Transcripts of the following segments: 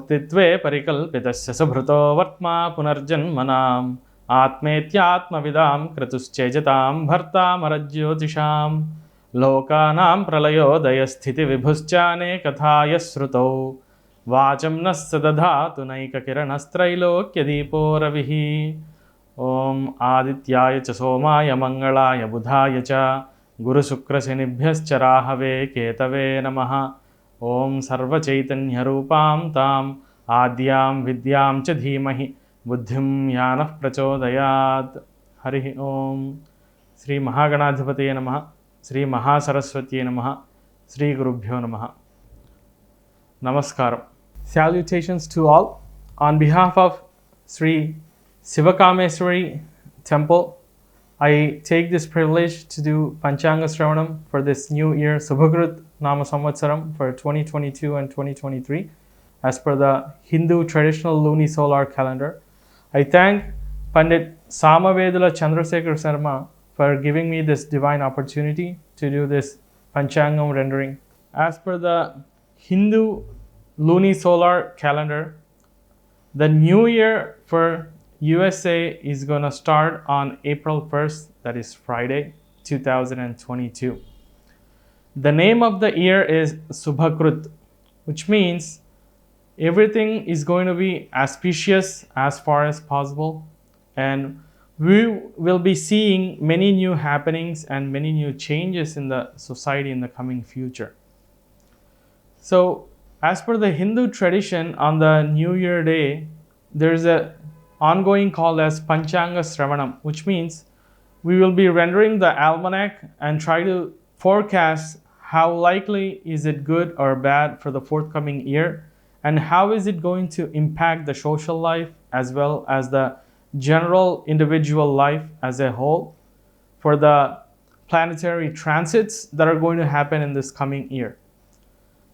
मुक्तित्वे परिकल्पितस्य सुभृतो वर्त्मा पुनर्जन्मनाम् आत्मेत्यात्मविदां क्रतुश्चेजतां भर्तामरज्योतिषां लोकानां प्रलयोदयस्थितिविभुश्चानेकथाय श्रुतौ वाचं नः स दधातु नैककिरणस्त्रैलोक्यदीपो रविः। ॐ आदित्याय च सोमाय मंगलाय बुधाय च गुरुशुक्रशनिभ्यश्च राहवे केतवे नमः। ॐ सर्वचैतन्यरूपां ताम् आद्यां विद्यां च धीमहि बुद्धिं यानः प्रचोदयात्। हरि ओम। श्री महागणाधिपतये नमः। श्री महासरस्वत्यै नमः। श्री गुरुभ्यो नमः। Namaskaram. Salutations to all. On behalf of Sri Sivakameswari Temple, I take this privilege to do Panchagashravanam for this new year Shubhakruth Nama Samvatsaram for 2022 and 2023 as per the Hindu traditional lunisolar calendar. I thank Pandit Samavedula Chandrasekhar Sarma for giving me this divine opportunity to do this Panchangam rendering. As per the Hindu lunisolar calendar, the new year for USA is going to start on April 1st, that is Friday, 2022. The name of the year is Shubhakruth, which means everything is going to be auspicious as far as possible, and we will be seeing many new happenings and many new changes in the society in the coming future. So as per the Hindu tradition, on the New Year day, there is a ongoing called as Panchagashravanam, which means we will be rendering the almanac and try to forecast how likely is it good or bad for the forthcoming year, and how is it going to impact the social life as well as the general individual life as a whole for the planetary transits that are going to happen in this coming year.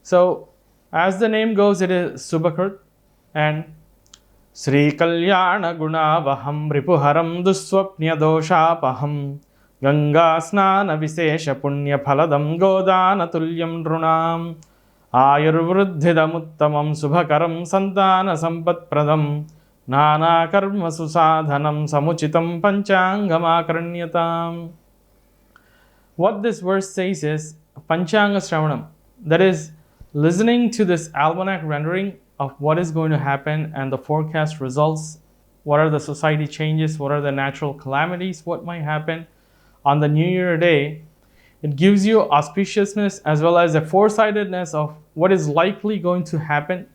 So as the name goes, it is Shubakruth, and Sri Kalyana Gunavaham Ripuharam Duswapnya Doshapaham Ganga Snana Visesha Punya Phaladam Godana Tulyam Drunam Ayurvruddhidamuttamam Subhakaram Santana Sampatpradam Nana Karma Susadhanam Samuchitam Panchangamakarnyatam. What this verse says is Panchagashravanam, that is listening to this almanac rendering of what is going to happen and the forecast results, what are the society changes, what are the natural calamities, what might happen on the New Year day. It gives you auspiciousness as well as a foresightedness of what is likely going to happen,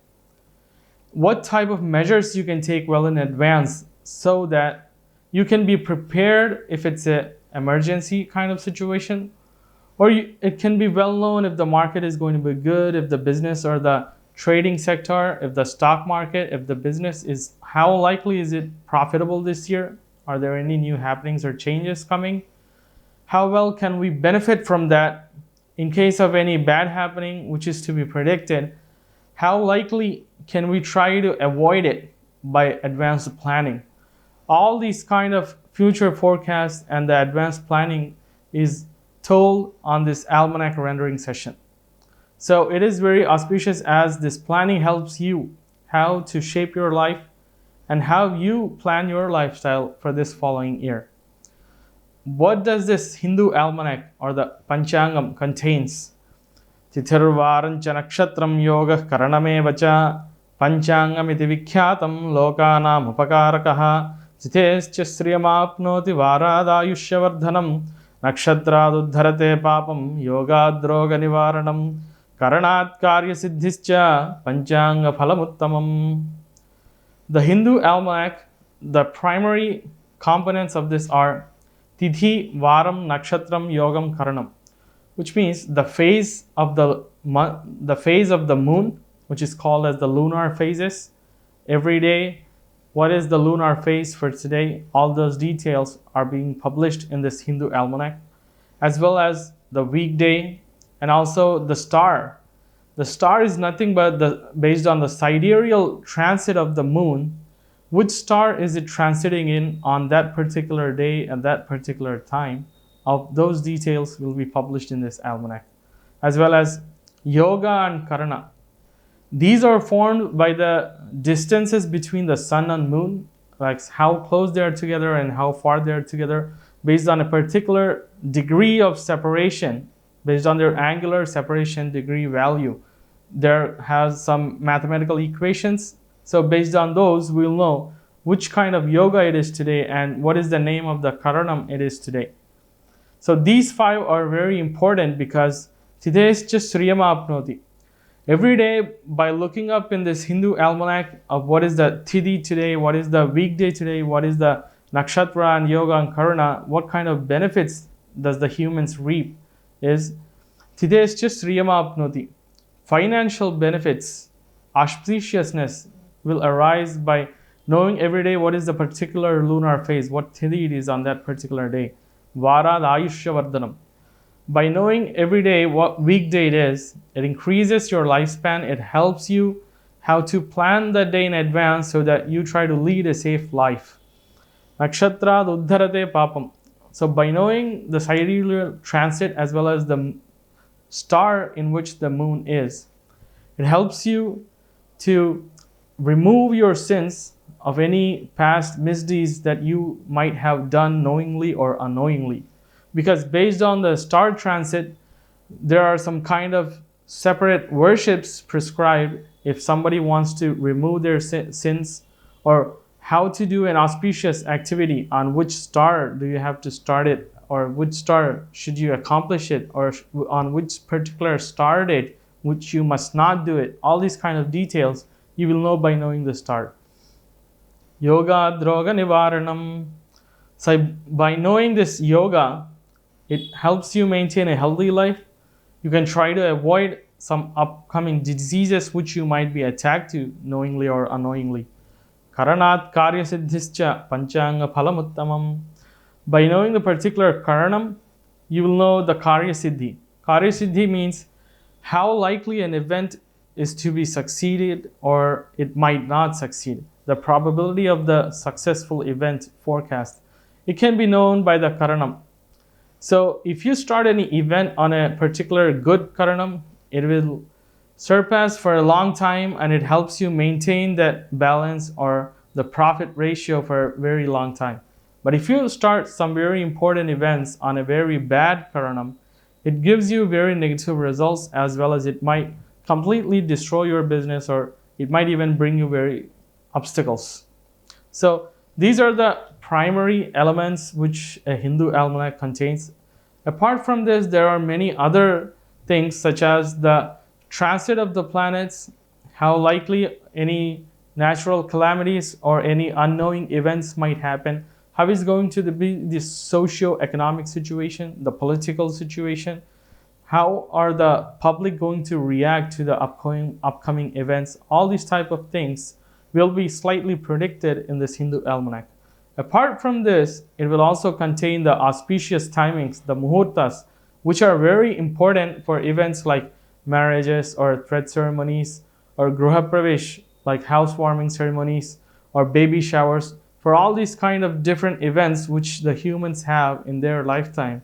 what type of measures you can take well in advance so that you can be prepared if it's an emergency kind of situation. Or it can be well known if the market is going to be good, if the business or the trading sector, if the stock market, if the business is, how likely is it profitable this year? Are there any new happenings or changes coming? How well can we benefit from that in case of any bad happening which is to be predicted? How likely can we try to avoid it by advanced planning? All these kind of future forecasts and the advanced planning is told on this almanac rendering session. So it is very auspicious as this planning helps you how to shape your life and how you plan your lifestyle for this following year. What does this Hindu almanac or the Panchangam contains? Tithirvarancha nakshatram yoga karanamevacha Panchangam iti vikyatam lokanam upakarakaha Jitescha sriyamapnoti varadayushyavardhanam Nakshatradudharate papam yogadroga nivaranam Karanat karya siddhischa panchanga phalamuttamam. The Hindu almanac, the primary components of this are Tithi, Varam, Nakshatram, Yogam, Karanam, which means the phase of the moon, which is called as the lunar phases. Every day, what is the lunar phase for today? All those details are being published in this Hindu almanac, as well as the weekday and also the star. The star is nothing but based on the sidereal transit of the moon. Which star is it transiting in on that particular day and that particular time? Of those details will be published in this almanac, as well as yoga and karana. These are formed by the distances between the sun and moon, like how close they are together and how far they are together, based on a particular degree of separation, based on their angular separation degree value. There has some mathematical equations. So based on those, we'll know which kind of yoga it is today and what is the name of the karanam it is today. So these 5 are very important because today's just Sriyama Apnoti. Every day, by looking up in this Hindu almanac of what is the Tithi today, what is the weekday today, what is the Nakshatra and Yoga and Karana, what kind of benefits does the humans reap, is today is just Sriyama Apnoti. Financial benefits, auspiciousness will arise by knowing every day what is the particular lunar phase, what Tithi it is on that particular day. Varad Ayushya Vardhanam. By knowing every day what weekday it is, it increases your lifespan. It helps you how to plan the day in advance so that you try to lead a safe life. Nakshatra Uddharate Papam. So by knowing the sidereal transit as well as the star in which the moon is, it helps you to remove your sins of any past misdeeds that you might have done knowingly or unknowingly. Because based on the star transit, there are some kind of separate worships prescribed if somebody wants to remove their sins, or how to do an auspicious activity, on which star do you have to start it, or which star should you accomplish it, or on which particular star date which you must not do it. All these kind of details you will know by knowing the star. Yoga Droga Nivaranam. So by knowing this yoga, it helps you maintain a healthy life. You can try to avoid some upcoming diseases which you might be attacked to knowingly or unknowingly. Karanat Karya Siddhischa Panchanga Phalamuttamam. By knowing the particular Karanam, you will know the Karya Siddhi. Karya Siddhi means how likely an event is to be succeeded or it might not succeed. The probability of the successful event forecast. It can be known by the Karanam. So if you start any event on a particular good karanam, it will surpass for a long time and it helps you maintain that balance or the profit ratio for a very long time. But if you start some very important events on a very bad karanam, it gives you very negative results, as well as it might completely destroy your business, or it might even bring you very obstacles. So these are the primary elements which a Hindu almanac contains. Apart from this, there are many other things, such as the transit of the planets, how likely any natural calamities or any unknowing events might happen, how is going to be the socio-economic situation, the political situation, how are the public going to react to the upcoming events. All these type of things will be slightly predicted in this Hindu almanac. Apart from this, it will also contain the auspicious timings, the muhurtas, which are very important for events like marriages or thread ceremonies, or gruha pravesh, like housewarming ceremonies, or baby showers. For all these kind of different events which the humans have in their lifetime,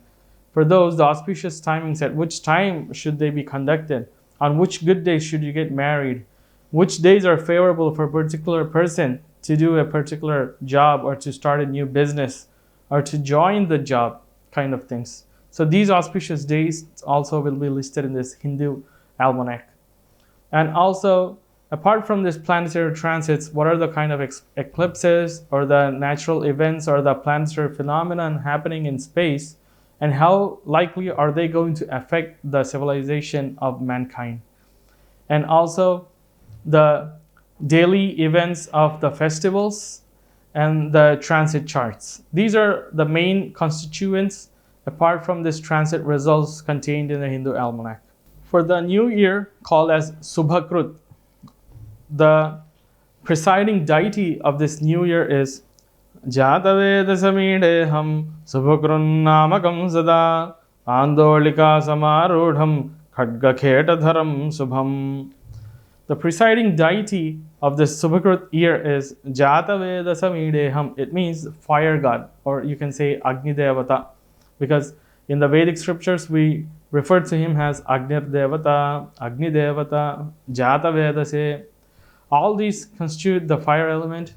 for those, the auspicious timings, at which time should they be conducted, on which good days should you get married, which days are favorable for a particular person to do a particular job, or to start a new business, or to join the job, kind of things. So these auspicious days also will be listed in this Hindu almanac. And also, apart from this planetary transits, what are the kind of eclipses or the natural events or the planetary phenomenon happening in space, and how likely are they going to affect the civilization of mankind? And also the daily events of the festivals and the transit charts. These are the main constituents apart from this transit results contained in the Hindu almanac. For the new year, called as Shubhakruth, the presiding deity of this new year is Jataveda Samideham Shubhakrunnamakam Sada Andolika Samarudham Khadgakheta Subham. The presiding deity of the Shubhakruth year is Jataveda Samideham. It means fire god, or you can say Agni Devata, because in the Vedic scriptures we referred to him as Agnir Devata, Agni Devata, Jata Vedase. All these constitute the fire element.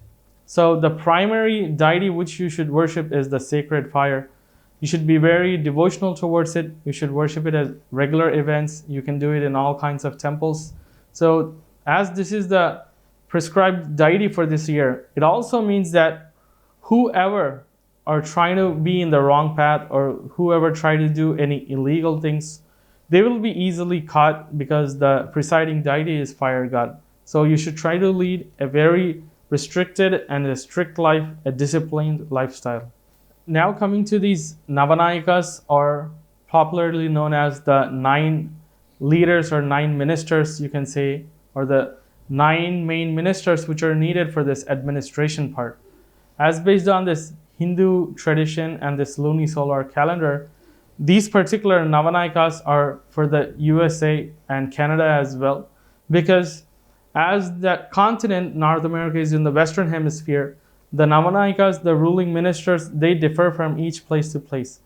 So the primary deity which you should worship is the sacred fire. You should be very devotional towards it. You should worship it at regular events. You can do it in all kinds of temples. So as this is the prescribed deity for this year, it also means that whoever are trying to be in the wrong path, or whoever try to do any illegal things, they will be easily caught, because the presiding deity is fire god. So you should try to lead a very restricted and a strict life, a disciplined lifestyle. Now coming to these Navanayakas, or popularly known as the 9 leaders or 9 ministers, you can say, or the 9 main ministers which are needed for this administration part. As based on this Hindu tradition and this lunisolar calendar, these particular Navanayakas are for the USA and Canada as well, because as that continent, North America, is in the Western Hemisphere, the Navanayakas, the ruling ministers, they differ from each place to place.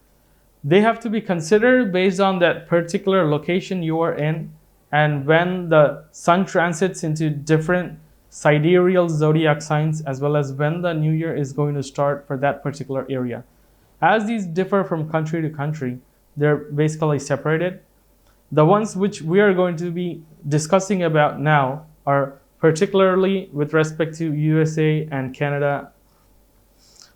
They have to be considered based on that particular location you are in, and when the sun transits into different sidereal zodiac signs, as well as when the new year is going to start for that particular area. As these differ from country to country, they're basically separated. The ones which we are going to be discussing about now are particularly with respect to USA and Canada.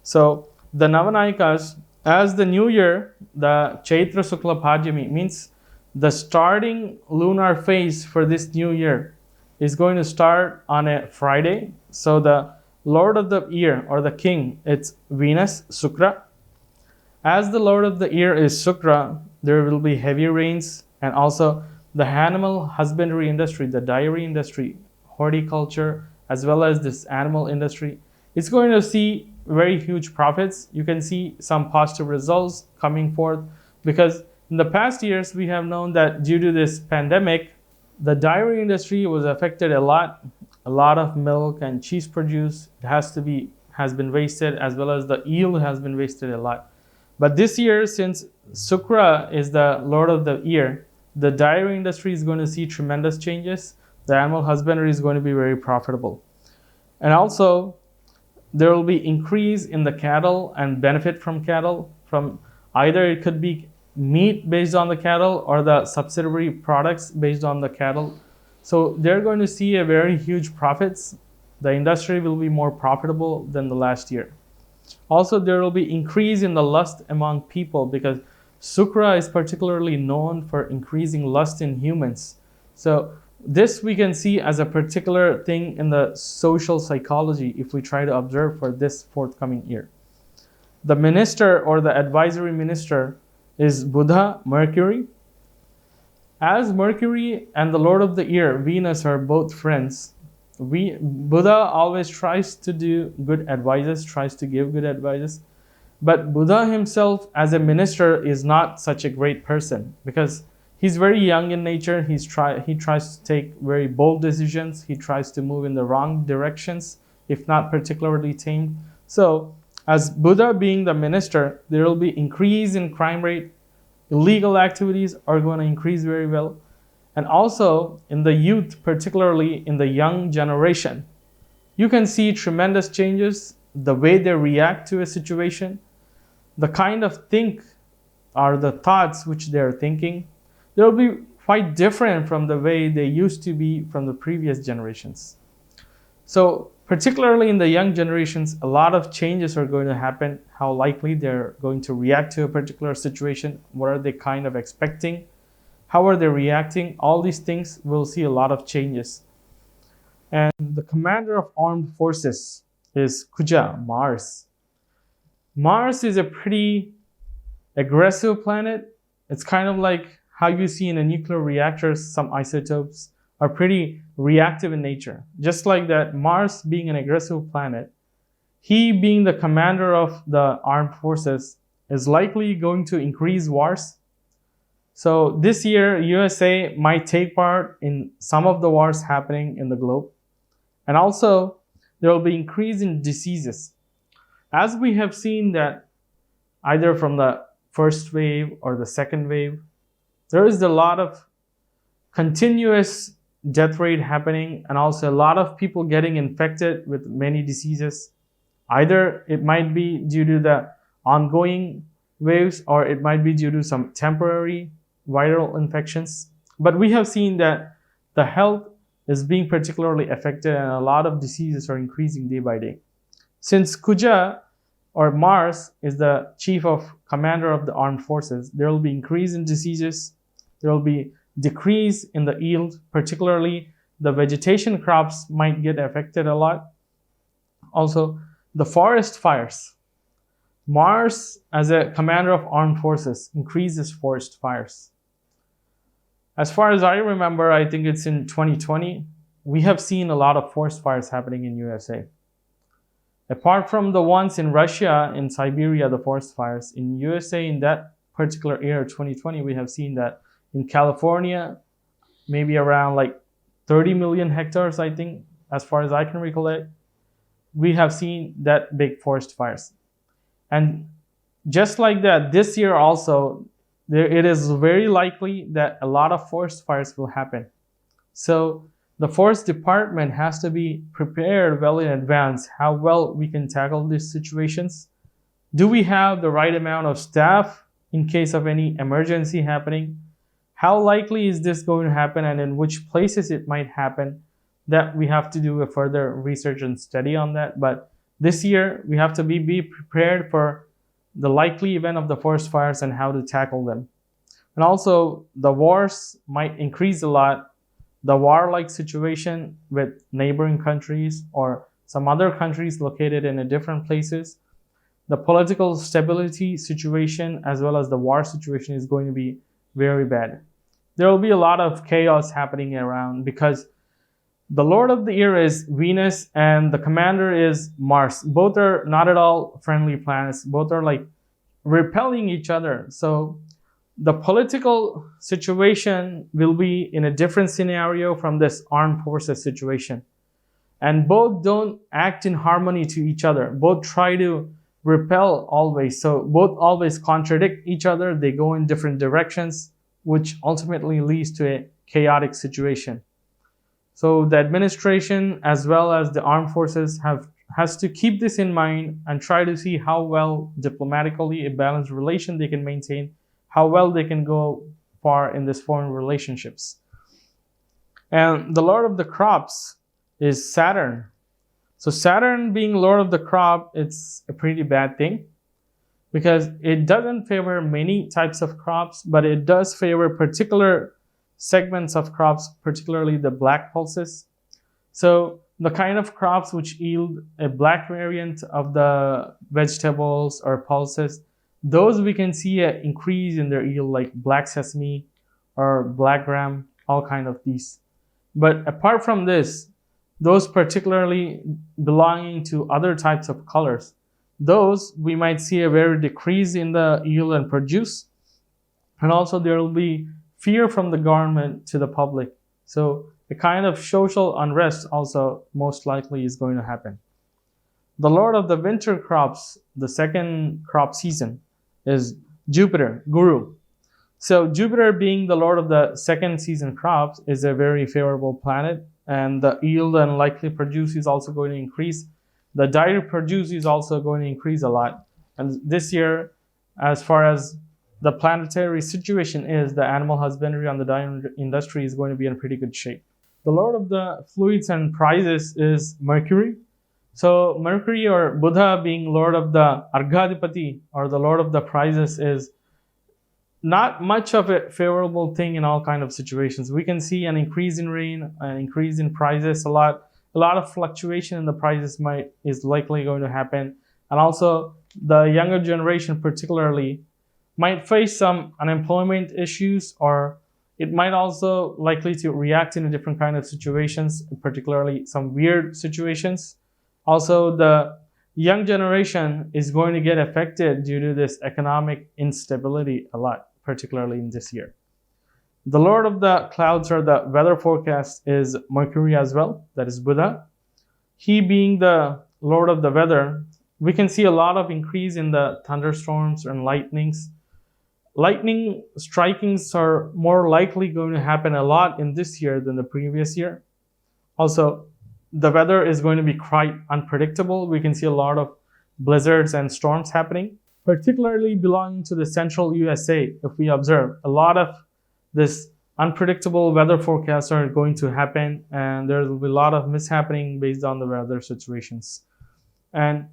So the Navanayakas, as the new year, the Chaitra Sukla Pajami, means the starting lunar phase for this new year is going to start on a Friday. So the Lord of the year, or the king, it's Venus, Shukra. As the Lord of the year is Shukra, there will be heavy rains, and also the animal husbandry industry, the dairy industry, horticulture, as well as this animal industry, it's going to see very huge profits. You can see some positive results coming forth, because in the past years we have known that due to this pandemic, the dairy industry was affected a lot. A lot of milk and cheese produce has been wasted, as well as the yield has been wasted a lot. But this year, since Shukra is the Lord of the year, the dairy industry is going to see tremendous changes. The animal husbandry is going to be very profitable. And also, there will be increase in the cattle and benefit from cattle. From either it could be meat based on the cattle, or the subsidiary products based on the cattle. So they're going to see a very huge profits. The industry will be more profitable than the last year. Also, there will be increase in the lust among people, because Shukra is particularly known for increasing lust in humans. So this we can see as a particular thing in the social psychology if we try to observe for this forthcoming year. The minister, or the advisory minister, is Buddha, Mercury. As Mercury and the Lord of the year, Venus, are both friends, Buddha always tries to do good advices, tries to give good advices. But Buddha himself as a minister is not such a great person, because he's very young in nature. He tries to take very bold decisions. He tries to move in the wrong directions, if not particularly tamed. So as Buddha being the minister, there will be increase in crime rate. Illegal activities are going to increase very well. And also in the youth, particularly in the young generation, you can see tremendous changes, the way they react to a situation, the kind of the thoughts which they're thinking. They'll be quite different from the way they used to be from the previous generations. So particularly in the young generations, a lot of changes are going to happen. How likely they're going to react to a particular situation, what are they kind of expecting, how are they reacting, all these things, we'll see a lot of changes. And the commander of armed forces is Kuja, Mars. Mars is a pretty aggressive planet. It's kind of like how you see in a nuclear reactor, some isotopes are pretty reactive in nature. Just like that, Mars being an aggressive planet, he being the commander of the armed forces is likely going to increase wars. So this year, USA might take part in some of the wars happening in the globe. And also, there will be increase in diseases. As we have seen that either from the first wave or the second wave, there is a lot of continuous death rate happening, and also a lot of people getting infected with many diseases. Either it might be due to the ongoing waves, or it might be due to some temporary viral infections. But we have seen that the health is being particularly affected, and a lot of diseases are increasing day by day. Since Kuja or Mars is the chief of commander of the armed forces, there will be increase in diseases, there will be decrease in the yield, particularly the vegetation crops might get affected a lot. Also, the forest fires. Mars, as a commander of armed forces, increases forest fires. As far as I remember, I think it's in 2020, we have seen a lot of forest fires happening in USA. Apart from the ones in Russia, in Siberia, the forest fires, in USA in that particular year, 2020, we have seen that in California, maybe around like 30 million hectares, I think, as far as I can recollect, we have seen that big forest fires. And just like that, this year also, it is very likely that a lot of forest fires will happen. So the forest department has to be prepared well in advance how well we can tackle these situations. Do we have the right amount of staff in case of any emergency happening? How likely is this going to happen, and in which places it might happen? That we have to do a further research and study on that. But this year, we have to be prepared for the likely event of the forest fires and how to tackle them. And also, the wars might increase a lot. The war-like situation with neighboring countries or some other countries located in different places, the political stability situation as well as the war situation is going to be very bad. There will be a lot of chaos happening around because the Lord of the Year is Venus and the commander is Mars. Both are not at all friendly planets. Both are like repelling each other. So the political situation will be in a different scenario from this armed forces situation. And both don't act in harmony to each other. Both try to repel always. So both always contradict each other. They go in different directions, which ultimately leads to a chaotic situation. So the administration as well as the armed forces has to keep this in mind and try to see how well diplomatically a balanced relation they can maintain, how well they can go far in this foreign relationships. And the Lord of the crops is Saturn. So Saturn being Lord of the crop, it's a pretty bad thing because it doesn't favor many types of crops, but it does favor particular segments of crops, particularly the black pulses. So the kind of crops which yield a black variant of the vegetables or pulses, those we can see an increase in their yield, like black sesame or black gram, all kind of these. But apart from this, those particularly belonging to other types of colors, those we might see a very decrease in the yield and produce. And also there will be fear from the government to the public. So a kind of social unrest also most likely is going to happen. The Lord of the winter crops, the second crop season, is Jupiter, Guru. So Jupiter being the Lord of the second season crops is a very favorable planet, and the yield and likely produce is also going to increase. The direct produce is also going to increase a lot. And this year, as far as the planetary situation is, the animal husbandry and the dairy industry is going to be in pretty good shape. The Lord of the fluids and prizes is Mercury. So Mercury or Buddha being Lord of the Arghadipati or the Lord of the prizes is not much of a favorable thing in all kind of situations. We can see an increase in rain, an increase in prices a lot of fluctuation in the prices is likely going to happen. And also the younger generation particularly might face some unemployment issues, or it might also likely to react in a different kind of situations, particularly some weird situations. Also, the young generation is going to get affected due to this economic instability a lot, particularly in this year. The Lord of the clouds or the weather forecast is Mercury as well, that is Buddha. He being the Lord of the weather, we can see a lot of increase in the thunderstorms and lightnings. lightning strikings are more likely going to happen a lot in this year than the previous year. Also, the weather is going to be quite unpredictable. We can see a lot of blizzards and storms happening, particularly belonging to the central USA. If we observe, a lot of this unpredictable weather forecasts are going to happen, and there will be a lot of mishappening based on the weather situations. And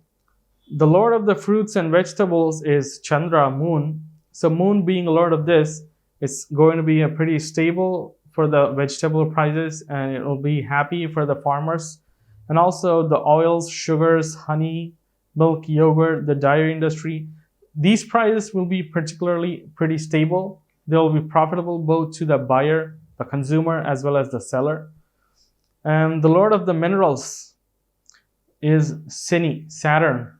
the lord of the fruits and vegetables is Chandra, moon. So moon being lord of this, it's going to be a pretty stable for the vegetable prices, and it will be happy for the farmers. And also the oils, sugars, honey, milk, yogurt, the dairy industry, these prices will be particularly pretty stable. They will be profitable both to the buyer, the consumer, as well as the seller. And the lord of the minerals is Shani, Saturn.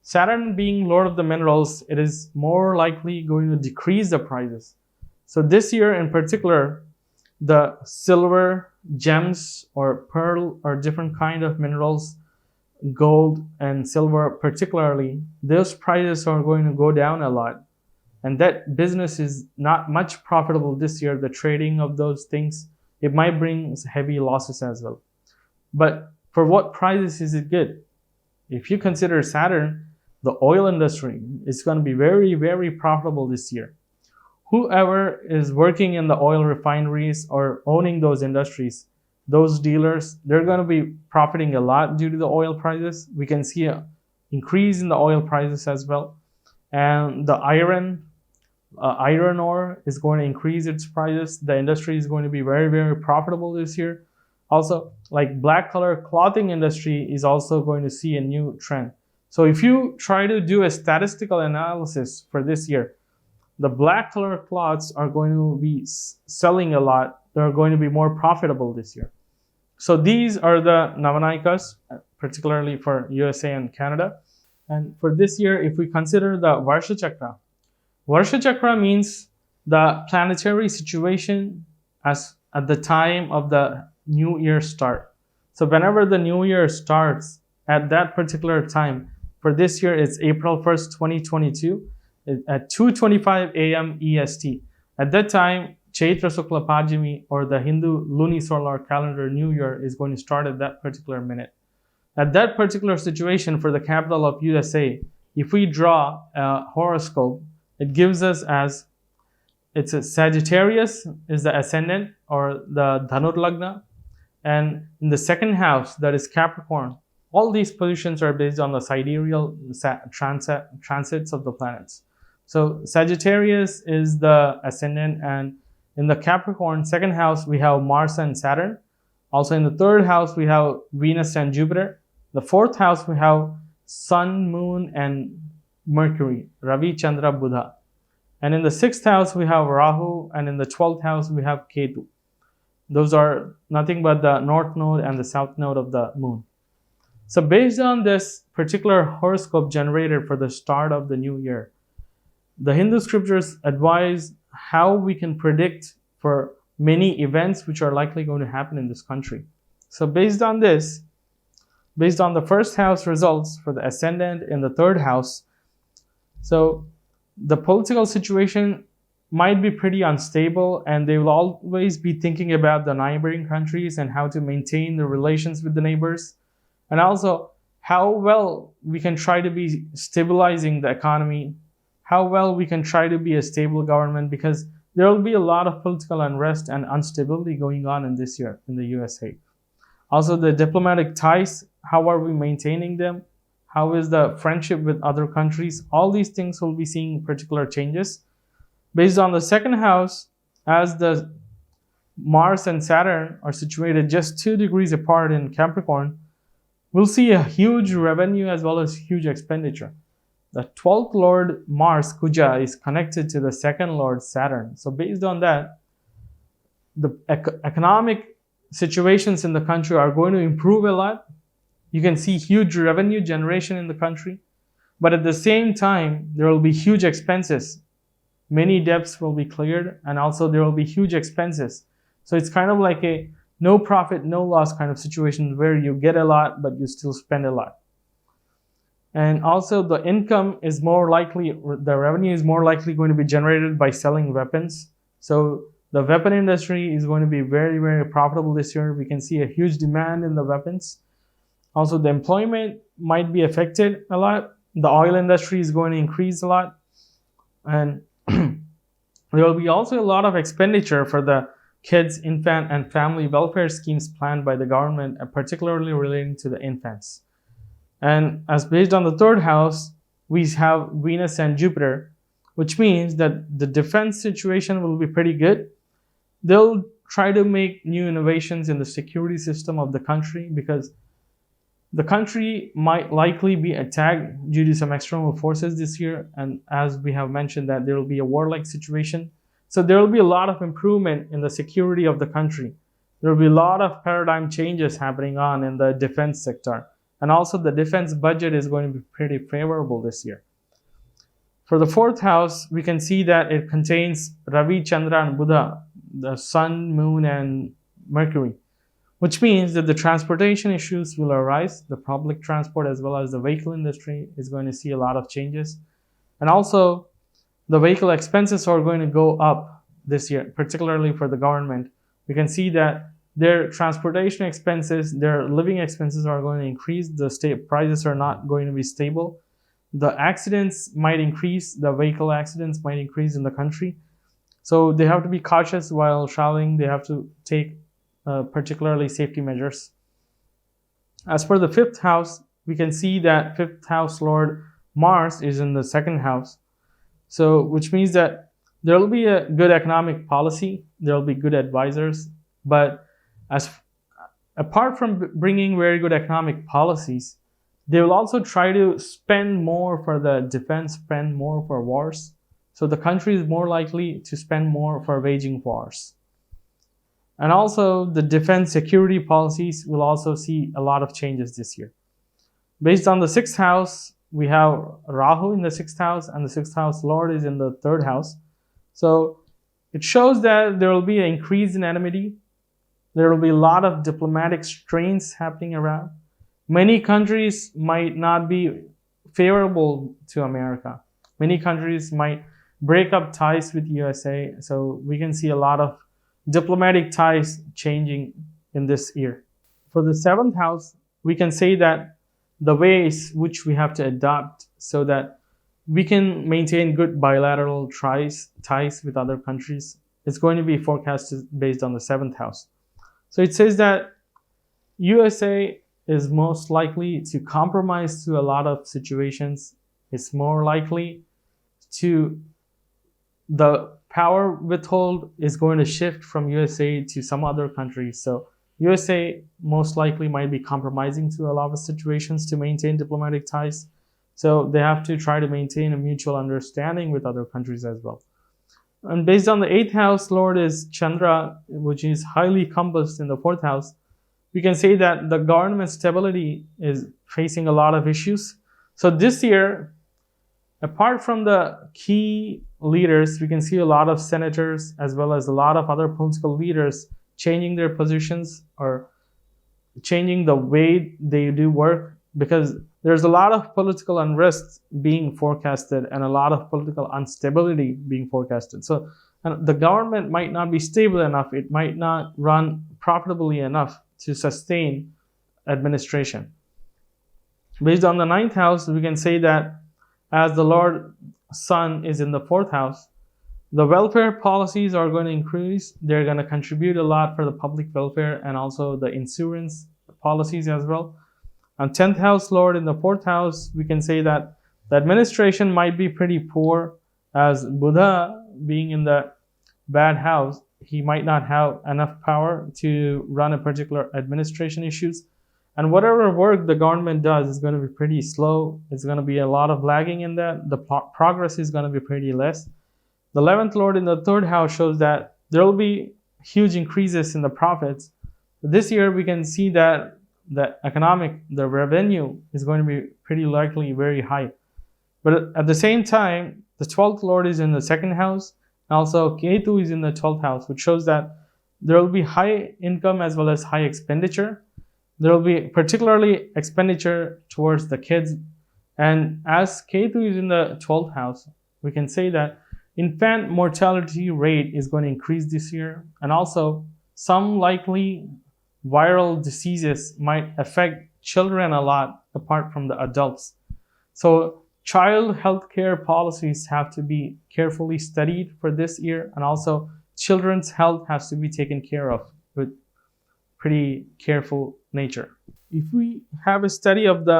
Saturn being lord of the minerals, it is more likely going to decrease the prices. So this year in particular, the silver, gems, or pearl, or different kind of minerals, gold and silver particularly, those prices are going to go down a lot. And that business is not much profitable this year. The trading of those things, it might bring heavy losses as well. But for what prices is it good? If you consider Saturn, the oil industry is going to be very, very profitable this year. Whoever is working in the oil refineries or owning those industries, those dealers, they're going to be profiting a lot due to the oil prices. We can see an increase in the oil prices as well. And the iron ore is going to increase its prices. The industry is going to be very, very profitable this year. Also, like black color clothing industry is also going to see a new trend. So if you try to do a statistical analysis for this year, the black color cloths are going to be selling a lot. They're going to be more profitable this year. So these are the Navanikas, particularly for USA and Canada. And for this year, if we consider the Varsha Chakra means the planetary situation as at the time of the new year start. So whenever the new year starts, at that particular time, for this year, it's April 1st, 2022, at 2:25 a.m. EST. At that time, Chaitra Sukla Pajami, or the Hindu lunisolar calendar new year, is going to start at that particular minute. At that particular situation for the capital of USA, if we draw a horoscope, it gives us as it's a Sagittarius is the ascendant or the Dhanur Lagna, and in the second house, that is Capricorn. All these positions are based on the sidereal transits of the planets. So Sagittarius is the ascendant, and in the Capricorn second house, we have Mars and Saturn. Also in the third house, we have Venus and Jupiter. The fourth house, we have Sun, Moon, and Mercury, Ravi, Chandra, Buddha. And in the sixth house, we have Rahu, and in the 12th house, we have Ketu. Those are nothing but the north node and the south node of the moon. So based on this particular horoscope generated for the start of the new year, the Hindu scriptures advise how we can predict for many events which are likely going to happen in this country. So based on this, based on the first house results for the ascendant in the third house, so the political situation might be pretty unstable, and they will always be thinking about the neighboring countries and how to maintain the relations with the neighbors, and also how well we can try to be stabilizing the economy, how well we can try to be a stable government, because there will be a lot of political unrest and instability going on in this year in the USA. Also the diplomatic ties, how are we maintaining them? How is the friendship with other countries? All these things will be seeing particular changes. Based on the second house, as the Mars and Saturn are situated just 2 degrees apart in Capricorn, we'll see a huge revenue as well as huge expenditure. The 12th Lord Mars, Kuja, is connected to the 2nd Lord Saturn. So based on that, the economic situations in the country are going to improve a lot. You can see huge revenue generation in the country. But at the same time, there will be huge expenses. Many debts will be cleared, and also there will be huge expenses. So it's kind of like a no profit, no loss kind of situation where you get a lot, but you still spend a lot. And also the income is more likely, the revenue is more likely going to be generated by selling weapons. So the weapon industry is going to be very, very profitable this year. We can see a huge demand in the weapons. Also, the employment might be affected a lot. The oil industry is going to increase a lot. And there will be also a lot of expenditure for the kids, infant, and family welfare schemes planned by the government, particularly relating to the infants. And as based on the third house, we have Venus and Jupiter, which means that the defense situation will be pretty good. They'll try to make new innovations in the security system of the country, because the country might likely be attacked due to some external forces this year. And as we have mentioned, that there will be a warlike situation. So there will be a lot of improvement in the security of the country. There will be a lot of paradigm changes happening on in the defense sector. And also the defense budget is going to be pretty favorable this year. For the fourth house, we can see that it contains Ravi, Chandra, and Buddha, the Sun, Moon, and Mercury, which means that the transportation issues will arise. The public transport as well as the vehicle industry is going to see a lot of changes. And also, the vehicle expenses are going to go up this year, particularly for the government. We can see that their transportation expenses, their living expenses are going to increase. The prices are not going to be stable. The accidents might increase. The vehicle accidents might increase in the country. So they have to be cautious while traveling. They have to take particularly safety measures. As for the fifth house, we can see that fifth house Lord Mars is in the second house. So which means that there will be a good economic policy. There will be good advisors. But apart from bringing very good economic policies, they will also try to spend more for the defense, spend more for wars. So the country is more likely to spend more for waging wars. And also the defense security policies will also see a lot of changes this year. Based on the sixth house, we have Rahu in the sixth house, and the sixth house Lord is in the third house. So it shows that there will be an increase in enmity. There will be a lot of diplomatic strains happening around. Many countries might not be favorable to America. Many countries might break up ties with USA. So we can see a lot of diplomatic ties changing in this year. For the seventh house, we can say that the ways which we have to adopt so that we can maintain good bilateral ties with other countries is going to be forecasted based on the seventh house. So it says that USA is most likely to compromise to a lot of situations. It's more likely to, the power withhold is going to shift from USA to some other countries. So USA most likely might be compromising to a lot of situations to maintain diplomatic ties. So they have to try to maintain a mutual understanding with other countries as well. And based on the eighth house Lord is Chandra, which is highly compassed in the fourth house, we can say that the government stability is facing a lot of issues. So this year, apart from the key leaders, we can see a lot of senators as well as a lot of other political leaders changing their positions or changing the way they do work, because there's a lot of political unrest being forecasted and a lot of political instability being forecasted. So the government might not be stable enough. It might not run profitably enough to sustain administration. Based on the ninth house, we can say that as the Lord Sun is in the fourth house, the welfare policies are going to increase. They're going to contribute a lot for the public welfare and also the insurance policies as well. And 10th house Lord in the fourth house, we can say that the administration might be pretty poor, as Buddha being in the bad house, he might not have enough power to run a particular administration issues. And whatever work the government does is going to be pretty slow. It's going to be a lot of lagging in that. The progress is going to be pretty less. The 11th Lord in the third house shows that there will be huge increases in the profits. This year we can see that the revenue is going to be pretty likely very high. But at the same time, the 12th Lord is in the second house. And also Ketu is in the 12th house, which shows that there will be high income as well as high expenditure. There will be particularly expenditure towards the kids And as Ketu is in the 12th house, we can say that infant mortality rate is going to increase this year, and also some likely viral diseases might affect children a lot apart from the adults. So child healthcare policies have to be carefully studied for this year, and also children's health has to be taken care of with pretty careful nature. If we have a study of the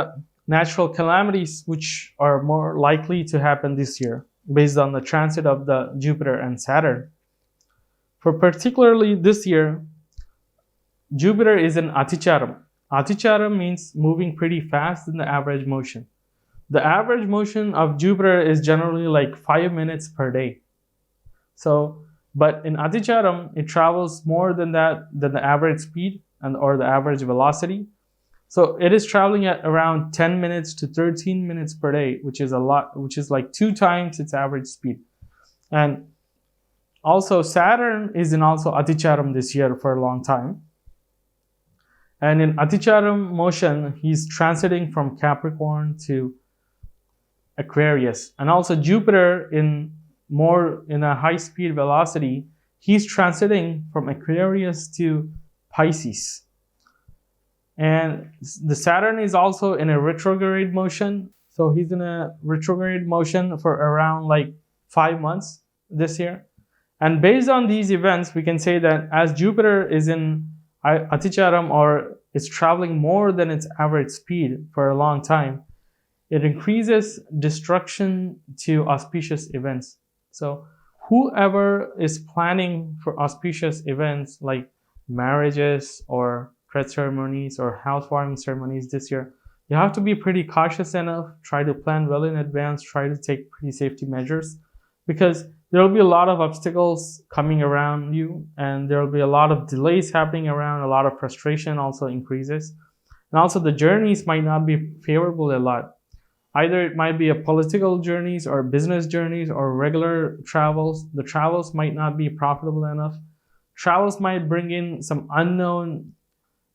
natural calamities which are more likely to happen this year based on the transit of the Jupiter and Saturn, for particularly this year, Jupiter is in Aticharam. Aticharam means moving pretty fast in the average motion. The average motion of Jupiter is generally like 5 minutes per day. So, but in Aticharam, it travels more than that, than the average speed or the average velocity. So it is traveling at around 10 minutes to 13 minutes per day, which is a lot, which is like 2 times its average speed. And also Saturn is in also Aticharam this year for a long time. And in Aticharam motion, he's transiting from Capricorn to Aquarius. And also Jupiter in a high speed velocity, he's transiting from Aquarius to Pisces. And the Saturn is also in a retrograde motion. So he's in a retrograde motion for around like 5 months this year. And based on these events, we can say that as Jupiter is in Aticharam, or is traveling more than its average speed for a long time, it increases destruction to auspicious events. So whoever is planning for auspicious events like marriages or thread ceremonies or housewarming ceremonies this year, you have to be pretty cautious enough, try to plan well in advance, try to take pretty safety measures, because there will be a lot of obstacles coming around you, and there will be a lot of delays happening around, a lot of frustration also increases. And also the journeys might not be favorable a lot. Either it might be a political journeys or business journeys or regular travels. The travels might not be profitable enough. Travels might bring in some unknown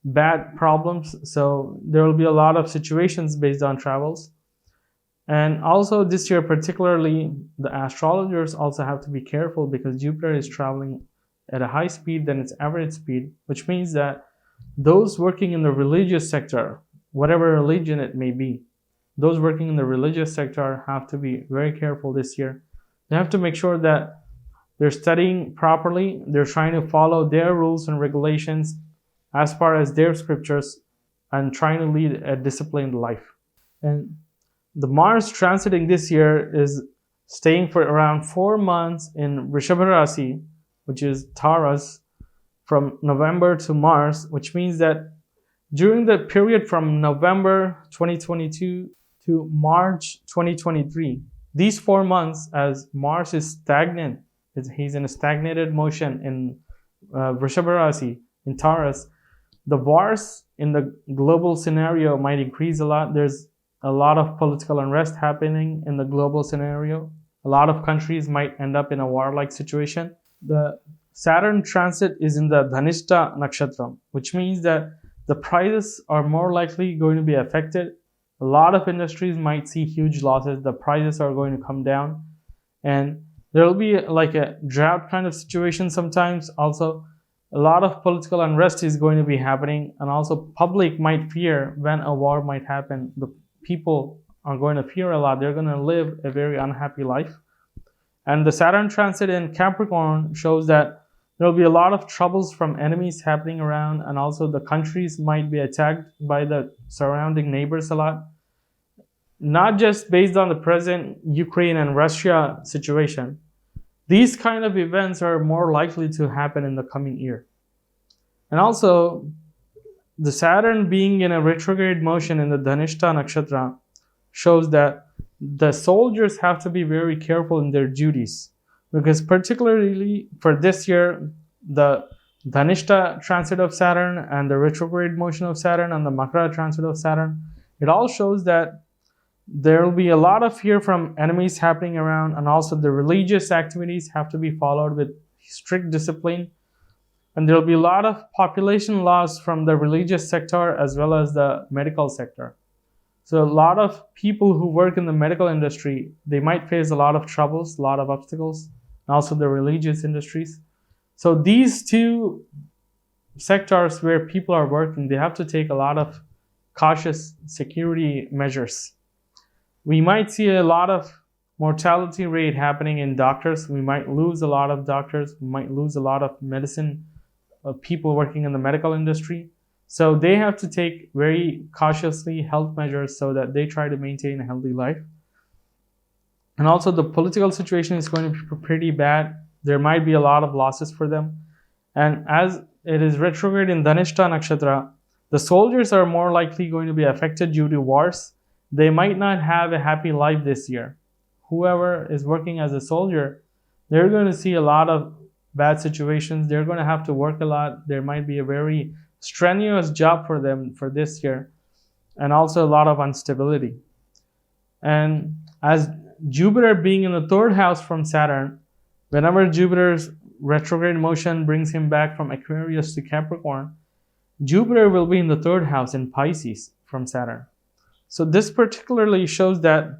bad problems. So there will be a lot of situations based on travels. And also this year particularly, the astrologers also have to be careful because Jupiter is traveling at a high speed than its average speed, which means that those working in the religious sector, whatever religion it may be, those working in the religious sector have to be very careful this year. They have to make sure that they're studying properly, they're trying to follow their rules and regulations as far as their scriptures, and trying to lead a disciplined life. And the Mars transiting this year is staying for around 4 months in Rishabharasi, which is Taurus, from November to Mars, which means that during the period from November 2022 to March 2023, these 4 months, as Mars is stagnant, he's in a stagnated motion in Rishabharasi, in Taurus, the wars in the global scenario might increase a lot. There's a lot of political unrest happening in the global scenario. A lot of countries might end up in a war-like situation. The Saturn transit is in the Dhanishta Nakshatra, which means that the prices are more likely going to be affected. A lot of industries might see huge losses. The prices are going to come down. And there will be like a drought kind of situation sometimes. Also, a lot of political unrest is going to be happening. And also, public might fear when a war might happen. The people are going to fear a lot. They're going to live a very unhappy life. And the Saturn transit in Capricorn shows that there will be a lot of troubles from enemies happening around, and also the countries might be attacked by the surrounding neighbors a lot. Not just based on the present Ukraine and Russia situation. These kind of events are more likely to happen in the coming year. And also, the Saturn being in a retrograde motion in the Dhanishta Nakshatra shows that the soldiers have to be very careful in their duties, because particularly for this year, the Dhanishta transit of Saturn and the retrograde motion of Saturn and the Makara transit of Saturn, it all shows that there will be a lot of fear from enemies happening around, and also the religious activities have to be followed with strict discipline. And there will be a lot of population loss from the religious sector as well as the medical sector. So a lot of people who work in the medical industry, they might face a lot of troubles, a lot of obstacles, and also the religious industries. So these two sectors where people are working, they have to take a lot of cautious security measures. We might see a lot of mortality rate happening in doctors. We might lose a lot of doctors. We might lose a lot of medicine people working in the medical industry. So they have to take very cautiously health measures so that they try to maintain a healthy life. And also the political situation is going to be pretty bad. There might be a lot of losses for them. And as it is retrograde in Dhanishta Nakshatra, the soldiers are more likely going to be affected due to wars. They might not have a happy life this year. Whoever is working as a soldier, they're going to see a lot of bad situations. They're going to have to work a lot. There might be a very strenuous job for them for this year, and also a lot of instability. And as Jupiter being in the third house from Saturn, whenever Jupiter's retrograde motion brings him back from Aquarius to Capricorn, Jupiter will be in the third house in Pisces from Saturn. So this particularly shows that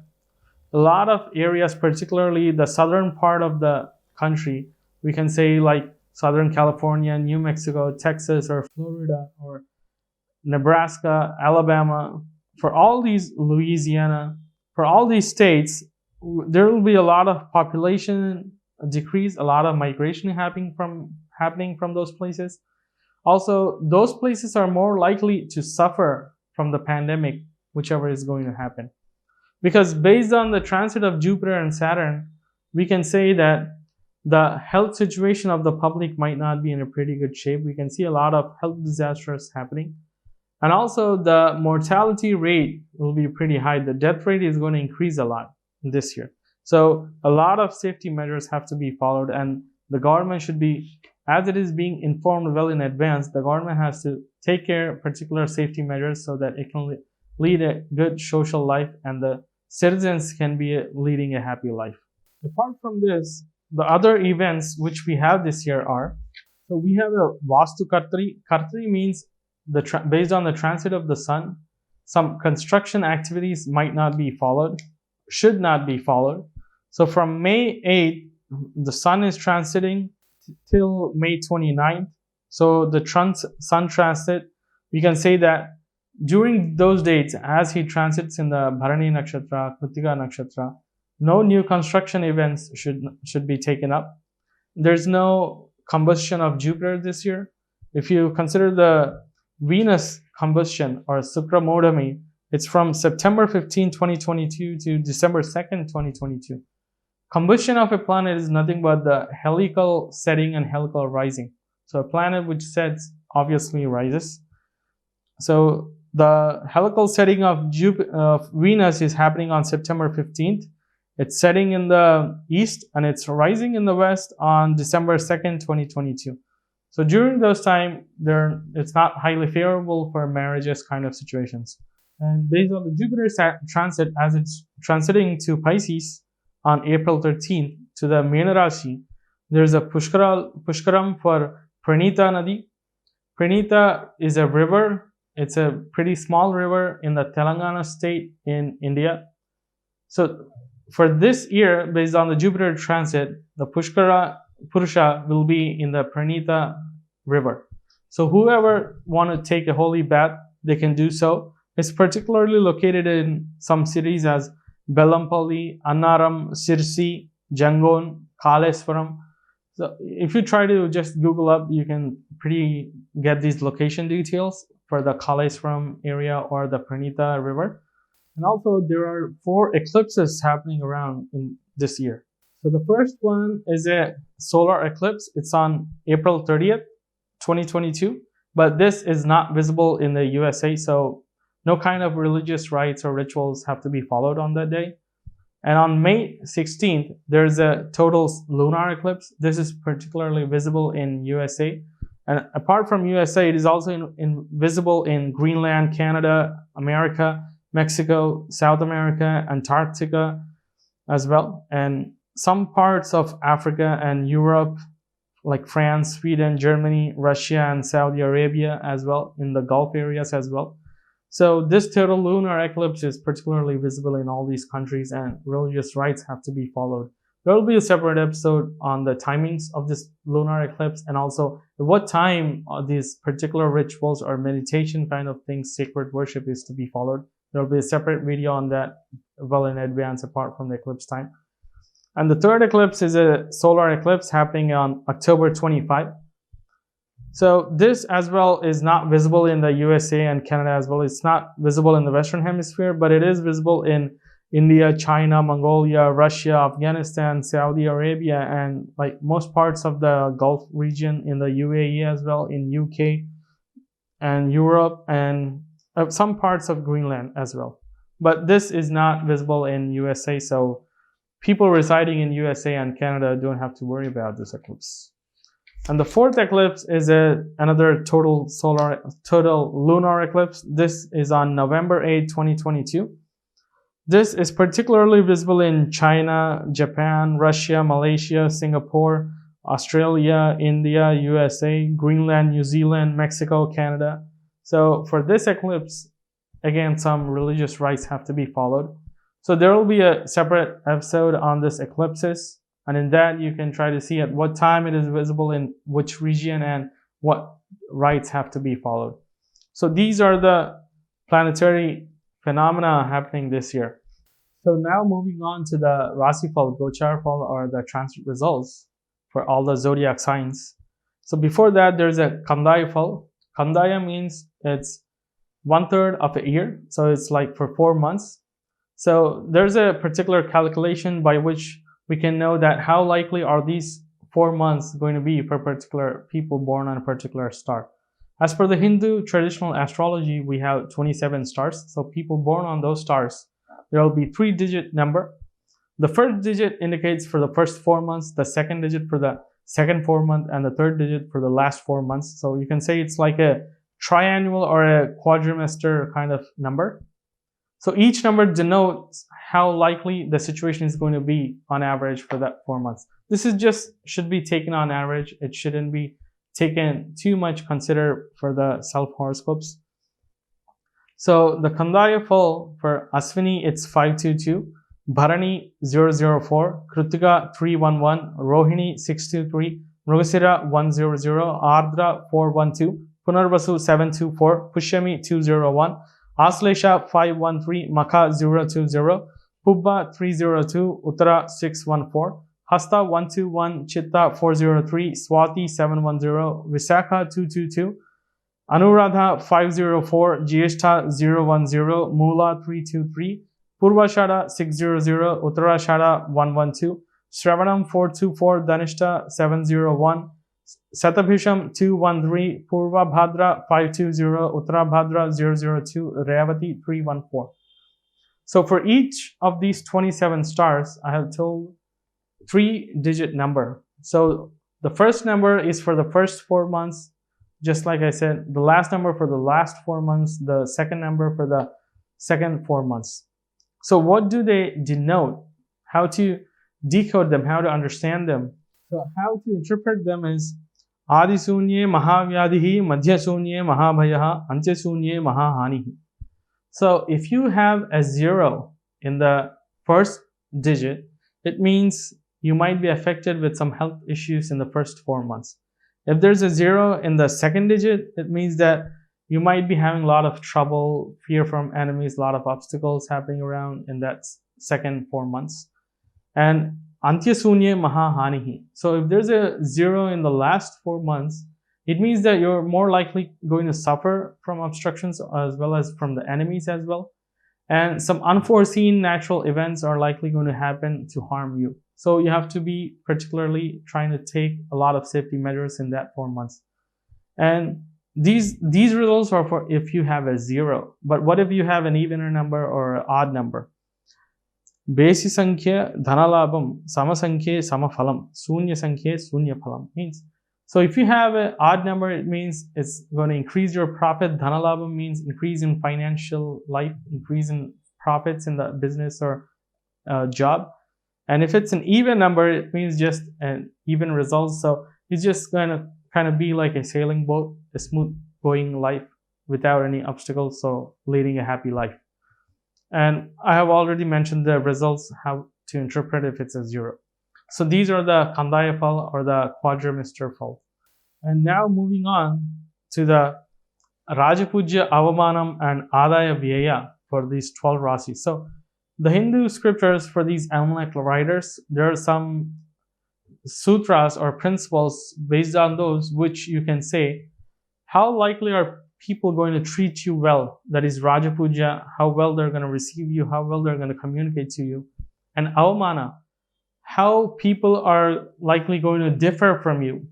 a lot of areas, particularly the southern part of the country, we can say like Southern California, New Mexico, Texas, or Florida, or Nebraska, Alabama, for all these, Louisiana, for all these states, there will be a lot of population decrease, a lot of migration happening from those places. Also, those places are more likely to suffer from the pandemic, whichever is going to happen. Because based on the transit of Jupiter and Saturn, we can say that the health situation of the public might not be in a pretty good shape. We can see a lot of health disasters happening. And also the mortality rate will be pretty high. The death rate is going to increase a lot this year. So a lot of safety measures have to be followed, and the government should be, as it is being informed well in advance, the government has to take care of particular safety measures so that it can lead a good social life and the citizens can be leading a happy life. Apart from this, the other events which we have this year are, so we have a Vastu Kartri. Kartri means based on the transit of the sun, some construction activities might not be followed, should not be followed. So from May 8th, the sun is transiting till May 29th. So the sun transit, we can say that during those dates, as he transits in the Bharani Nakshatra, Kritika Nakshatra, no new construction events should be taken up. There's no combustion of Jupiter this year. If you consider the Venus combustion or Sukramodami, it's from September 15, 2022 to December 2nd, 2022. Combustion of a planet is nothing but the helical setting and helical rising. So a planet which sets obviously rises. So the helical setting of Venus is happening on September 15th. It's setting in the east and it's rising in the west on December 2nd, 2022. So during those time, it's not highly favorable for marriages kind of situations. And based on the Jupiter transit, as it's transiting to Pisces on April 13th to the Minarasi, there's a Pushkaram for Pranita Nadi. Pranita is a river. It's a pretty small river in the Telangana state in India. So for this year, based on the Jupiter transit, the Pushkara Purusha will be in the Pranita river. So whoever want to take a holy bath, they can do so. It's particularly located in some cities as Bellampalli, Annaram, Sirsi, Jangon, Kaleswaram. So if you try to just Google up, you can pretty get these location details for the Kaleswaram area or the Pranita river. And also there are 4 eclipses happening around in this year. So the first one is a solar eclipse. It's on April 30th, 2022. But this is not visible in the USA. So no kind of religious rites or rituals have to be followed on that day. And on May 16th, there's a total lunar eclipse. This is particularly visible in USA. And apart from USA, it is also visible in Greenland, Canada, America, Mexico, South America, Antarctica as well. And some parts of Africa and Europe, like France, Sweden, Germany, Russia, and Saudi Arabia as well, in the Gulf areas as well. So this total lunar eclipse is particularly visible in all these countries, and religious rites have to be followed. There will be a separate episode on the timings of this lunar eclipse, and also at what time these particular rituals or meditation kind of things, sacred worship, is to be followed. There will be a separate video on that well in advance apart from the eclipse time. And the third eclipse is a solar eclipse happening on October 25. So this as well is not visible in the USA and Canada as well. It's not visible in the Western Hemisphere, but it is visible in India, China, Mongolia, Russia, Afghanistan, Saudi Arabia, and like most parts of the Gulf region, in the UAE as well, in UK and Europe, and some parts of Greenland as well. But this is not visible in USA, so people residing in USA and Canada don't have to worry about this eclipse. And the fourth eclipse is another total lunar eclipse. This is on November 8, 2022. This is particularly visible in China, Japan, Russia, Malaysia, Singapore, Australia, India, USA, Greenland, New Zealand, Mexico, Canada. So for this eclipse, again, some religious rites have to be followed. So there will be a separate episode on this eclipses, and in that you can try to see at what time it is visible in which region and what rites have to be followed. So these are the planetary phenomena happening this year. So now moving on to the Rasifal, Gochar Fal, or the transit results for all the zodiac signs. So before that, there's a Kandaya Fal. Kandaya means it's 1/3 of a year, so it's like for 4 months. So there's a particular calculation by which we can know that how likely are these 4 months going to be for particular people born on a particular star. As per the Hindu traditional astrology, we have 27 stars. So people born on those stars, there will be 3-digit number. The first digit indicates for the first 4 months, the second digit for the second 4 month, and the third digit for the last 4 months. So you can say it's like a triannual or a quadrimester kind of number. So each number denotes how likely the situation is going to be on average for that 4 months. This is just should be taken on average. It shouldn't be taken too much consider for the self horoscopes. So the Kandaya Fal for Aswini, it's 522, Bharani 004, Kritika 311, Rohini 623, Mrugasira 100, Ardra 412, Punarvasu 724, Pushyami 201, Aslesha 513, Maka 020, Pubba 302, Uttara 614, Hasta 121, Chitta 403, Swati 710, Visakha 222, Anuradha 504, Jyeshtha 010, Mula 323, Purvashada 600, Uttarashada 112, Shravanam 424, Dhanishta 701, Satabhisham 213, Purva Bhadra 520, Uttarabhadra 002, Revati 314. So for each of these 27 stars, I have told 3-digit number. So the first number is for the first 4 months, just like I said, the last number for the last 4 months, the second number for the second 4 months. So what do they denote? How to decode them, how to understand them. So how to interpret them is Adisunye Mahavyadihi, Madhyasunye Mahabhayaha, Antyashunye Mahahanihi. So if you have a 0 in the first digit, it means you might be affected with some health issues in the first 4 months. If there's a 0 in the second digit, it means that you might be having a lot of trouble, fear from enemies, a lot of obstacles happening around in that second 4 months. And Antyashunye Mahahanihi. So if there's a 0 in the last 4 months, it means that you're more likely going to suffer from obstructions as well as from the enemies as well. And some unforeseen natural events are likely going to happen to harm you. So you have to be particularly trying to take a lot of safety measures in that 4 months. And these results are for if you have a 0. But what if you have an even number or an odd number? Besi sankhya dhanalabam samasankhya samaphalam sunya sankhya sunya phalam means. So if you have an odd number, it means it's going to increase your profit. Dhanalabam means increase in financial life, increase in profits in the business or job. And if it's an even number, it means just an even result. So it's just going to kind of be like a sailing boat, a smooth going life without any obstacles, so leading a happy life. And I have already mentioned the results, how to interpret if it's a 0. So these are the Kandaya Phal or the Quadrimaster Phal. And now moving on to the Rajapujya, Avamanam and Adaya Vyaya for these 12 Rasis. So the Hindu scriptures for these almanac writers, there are some sutras or principles based on those which you can say, how likely are people going to treat you well? That is Rajapuja, how well they're going to receive you, how well they're going to communicate to you. And Avamana, how people are likely going to differ from you.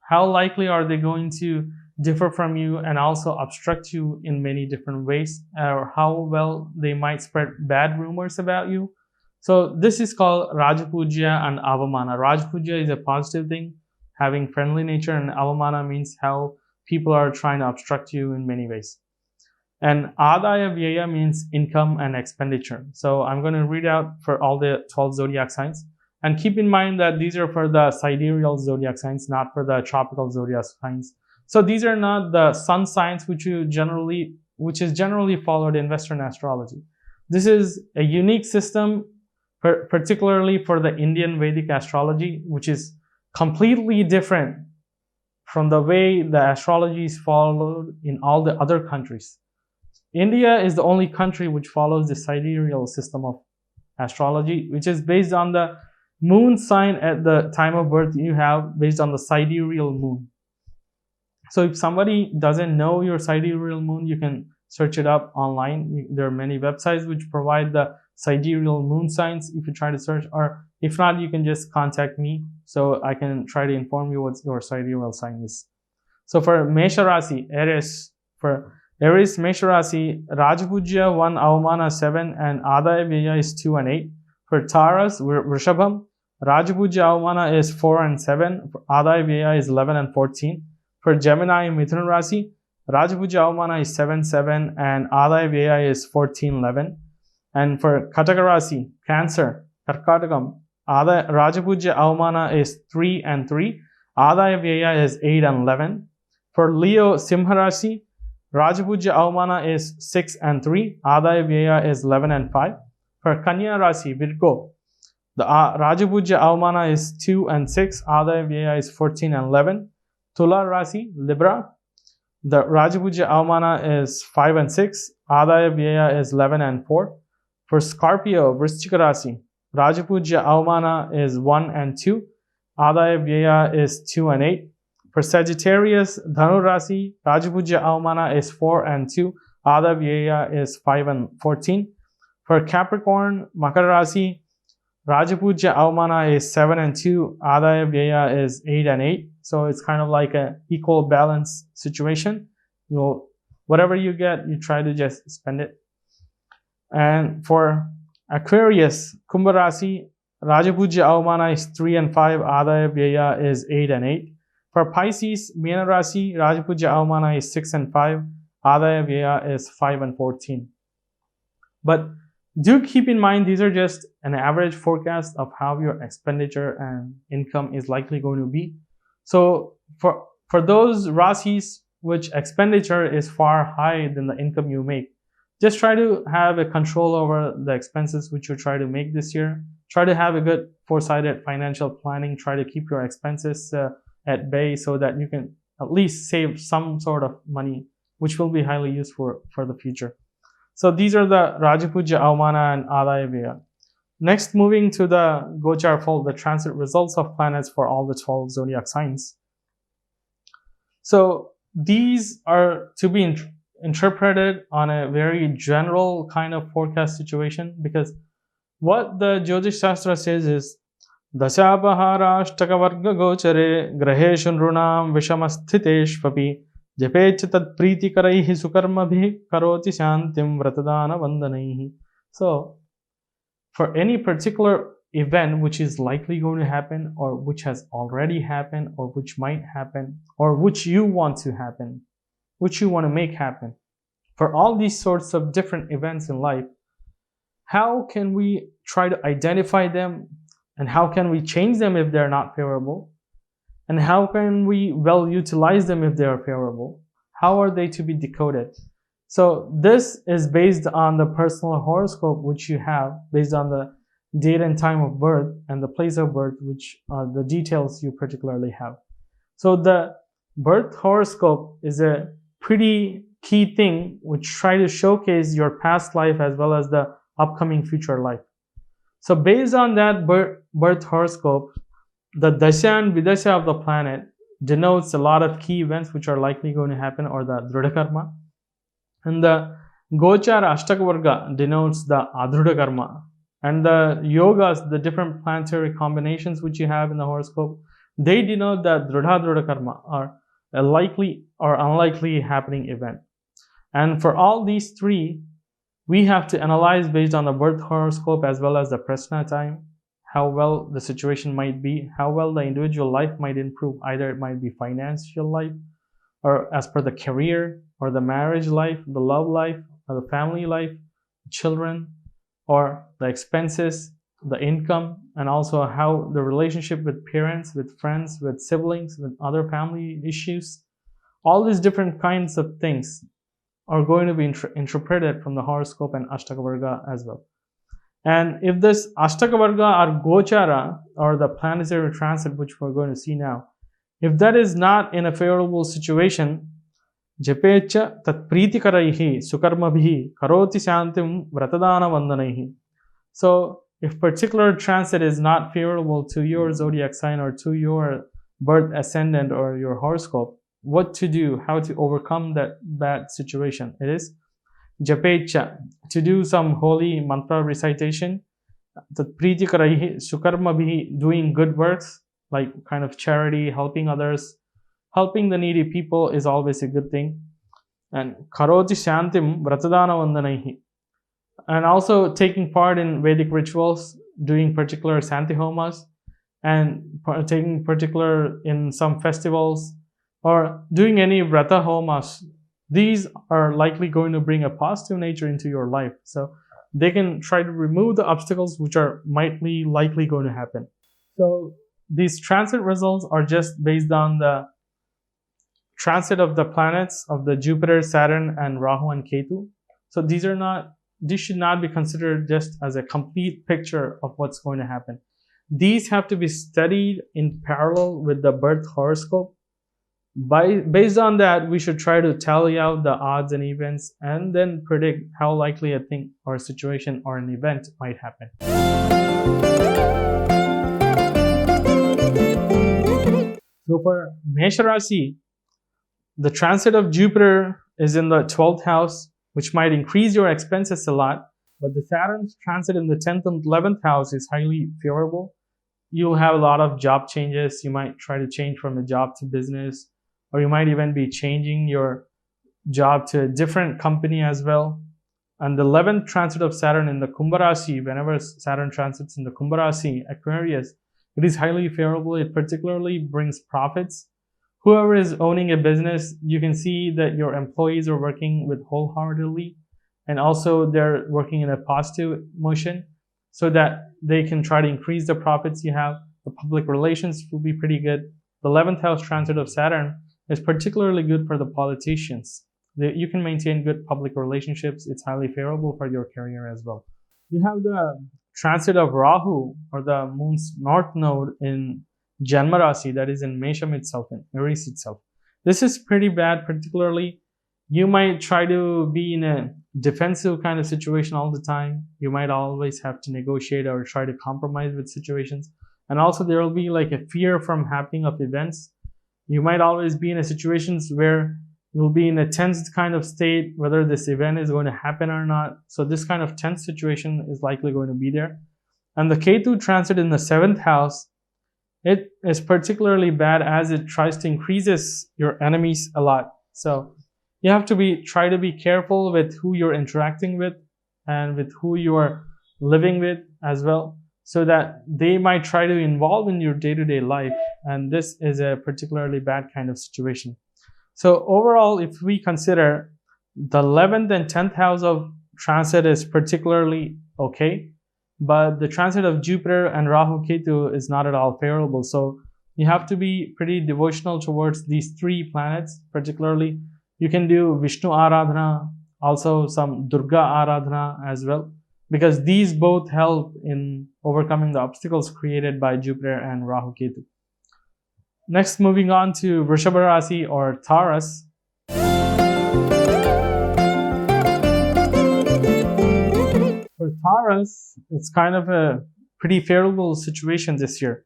How likely are they going to differ from you and also obstruct you in many different ways, or how well they might spread bad rumors about you. So this is called Rajapuja and Avamana. Rajapuja is a positive thing, having friendly nature, and Avamana means how people are trying to obstruct you in many ways. And Adaya Vyaya means income and expenditure. So I'm going to read out for all the 12 zodiac signs. And keep in mind that these are for the sidereal zodiac signs, not for the tropical zodiac signs. So these are not the sun signs which is generally followed in Western astrology. This is a unique system, particularly for the Indian Vedic astrology, which is completely different from the way the astrology is followed in all the other countries. India is the only country which follows the sidereal system of astrology, which is based on the moon sign at the time of birth you have, based on the sidereal moon. So if somebody doesn't know your sidereal moon, you can search it up online. There are many websites which provide the sidereal moon signs if you try to search, or if not, you can just contact me so I can try to inform you what your sidereal sign is. So for Mesha Rasi, Aries, for Aries, Mesha Rasi, Rajapujya 1, Avamana 7, and Adaya Vyaya is 2 and 8. For Taurus, Vrishabham, Rajapujya Avamana is 4 and 7. For Adaya Vyaya is 11 and 14. For Gemini, Mithun Rasi, Rajapujya Avamana is 7, 7, and Adaya Vyaya is 14, 11. And for Kataka Rasi, Cancer, Karkatakam, Rajapujya Avamana is 3 and 3. Adaya Vyaya is 8 and 11. For Leo, Simha Rasi, Rajapujya Avamana is 6 and 3. Adaya Vyaya is 11 and 5. For Kanya Rasi, Virgo, the Rajapujya Avamana is 2 and 6. Adaya Vyaya is 14 and 11. Tula Rasi, Libra, the Rajapujya Avamana is 5 and 6. Adaya Vyaya is 11 and 4. For Scorpio, Vrishchika Rasi, Rajapujya Avamana is 1 and 2. Adaya Vyaya is 2 and 8. For Sagittarius, Dhanu Rasi, Rajapujya Avamana is 4 and 2. Adaya Vyaya is 5 and 14. For Capricorn, Makarasi, Rajapujya Avamana is 7 and 2. Adaya Vyaya is 8 and 8. So it's kind of like an equal balance situation. Whatever you get, you try to just spend it. And for Aquarius, Kumbha Rasi, Rajapujya Avamana is 3 and 5. Adaya Vyaya is 8 and 8. For Pisces, Minarasi, Rajapujya Avamana is 6 and 5. Adaya Vyaya is 5 and 14. But do keep in mind, these are just an average forecast of how your expenditure and income is likely going to be. So for those Rasis which expenditure is far higher than the income you make, just try to have a control over the expenses which you try to make this year. Try to have a good foresighted financial planning. Try to keep your expenses at bay so that you can at least save some sort of money, which will be highly useful for the future. So these are the Rajapujya, Avamana and Adaya Vyaya. Next, moving to the Gochar Phal, the transit results of planets for all the 12 zodiac signs. So these are to be interpreted on a very general kind of forecast situation, because what the Jyotish Shastra says is Dashapaharashtaka Varga Gochare Graheshu Nrunam Vishamasthiteshvapi Japech Tat Priti Karaihi Sukarmabhi Karoti Shantim Vratadana Vandanaihi. So for any particular event which is likely going to happen, or which has already happened, or which might happen, or which you want to happen, which you want to make happen, for all these sorts of different events in life, how can we try to identify them, and how can we change them if they're not favorable, and how can we well utilize them if they are favorable? How are they to be decoded? So this is based on the personal horoscope which you have, based on the date and time of birth and the place of birth, which are the details you particularly have. So the birth horoscope is a pretty key thing which try to showcase your past life as well as the upcoming future life. So based on that birth horoscope, the dasha and vidasha of the planet denotes a lot of key events which are likely going to happen, or the drudha karma. And the gochara ashtaka varga denotes the adruda karma. And the yogas, the different planetary combinations which you have in the horoscope, they denote the drudha karma, or a likely or unlikely happening event. And for all these three, we have to analyze based on the birth horoscope as well as the prasna time, how well the situation might be, how well the individual life might improve. Either it might be financial life, or as per the career, or the marriage life, the love life, or the family life, children, or the expenses, the income, and also how the relationship with parents, with friends, with siblings, with other family issues. All these different kinds of things are going to be interpreted from the horoscope and Ashtaka Varga as well. And if this Ashtaka Varga or Gochara, or the planetary transit which we're going to see now, if that is not in a favorable situation, Japecha tat pritikaraihi sukarmabhi karoti shantim vratadana vandanaihi. So if particular transit is not favorable to your zodiac sign or to your birth ascendant or your horoscope, what to do, how to overcome that bad situation? It is Japecha, to do some holy mantra recitation, tat pritikaraihi sukarmabhi, doing good works like kind of charity, helping others, helping the needy people is always a good thing. And karoti shantim vratadana vandanaihi, and also taking part in Vedic rituals, doing particular Santi homas, and taking particular in some festivals, or doing any vrata homas. These are likely going to bring a positive nature into your life. So they can try to remove the obstacles which are likely going to happen. So these transit results are just based on the transit of the planets of the Jupiter, Saturn, and Rahu and Ketu. So these should not be considered just as a complete picture of what's going to happen. These have to be studied in parallel with the birth horoscope. Based on that, we should try to tally out the odds and events and then predict how likely a thing or a situation or an event might happen. So for Mesharasi, the transit of Jupiter is in the 12th house, which might increase your expenses a lot. But the Saturn's transit in the 10th and 11th house is highly favorable. You'll have a lot of job changes. You might try to change from a job to business, or you might even be changing your job to a different company as well. And the 11th transit of Saturn in the Kumbharasi, whenever Saturn transits in the Kumbharasi, Aquarius, it is highly favorable. It particularly brings profits. Whoever is owning a business, you can see that your employees are working with wholeheartedly, and also they're working in a positive motion so that they can try to increase the profits you have. The public relations will be pretty good. The 11th house transit of Saturn is particularly good for the politicians. You can maintain good public relationships. It's highly favorable for your career as well. You have the transit of Rahu, or the moon's north node, in Janmarasi, that is in Mesham itself, in Aries itself. This is pretty bad. Particularly, you might try to be in a defensive kind of situation all the time. You might always have to negotiate or try to compromise with situations. And also there will be like a fear from happening of events. You might always be in a situations where you'll be in a tense kind of state, whether this event is going to happen or not. So this kind of tense situation is likely going to be there. And the Ketu transit in the 7th house, it is particularly bad as it tries to increases your enemies a lot. So you have to try to be careful with who you're interacting with and with who you are living with as well, so that they might try to involve in your day-to-day life. And this is a particularly bad kind of situation. So overall, if we consider the 11th and 10th house of transit is particularly okay, but the transit of Jupiter and Rahu Ketu is not at all favorable. So you have to be pretty devotional towards these three planets, particularly You can do Vishnu Aradhana, also some Durga Aradhana as well, because these both help in overcoming the obstacles created by Jupiter and Rahu Ketu. Next, moving on to Vrishabha Rasi or Taurus. For Taurus, it's kind of a pretty favorable situation this year.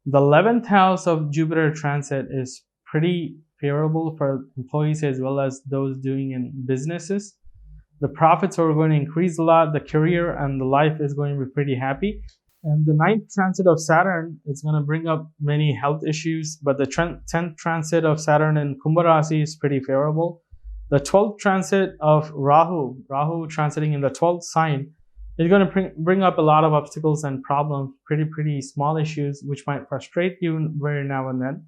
The 11th house of Jupiter transit is pretty favorable for employees as well as those doing in businesses. The profits are going to increase a lot, the career and the life is going to be pretty happy. And the 9th transit of Saturn is going to bring up many health issues, but the 10th transit of Saturn in Kumbha Rasi is pretty favorable. The 12th transit of Rahu transiting in the 12th sign, is going to bring up a lot of obstacles and problems, pretty small issues, which might frustrate you very now and then.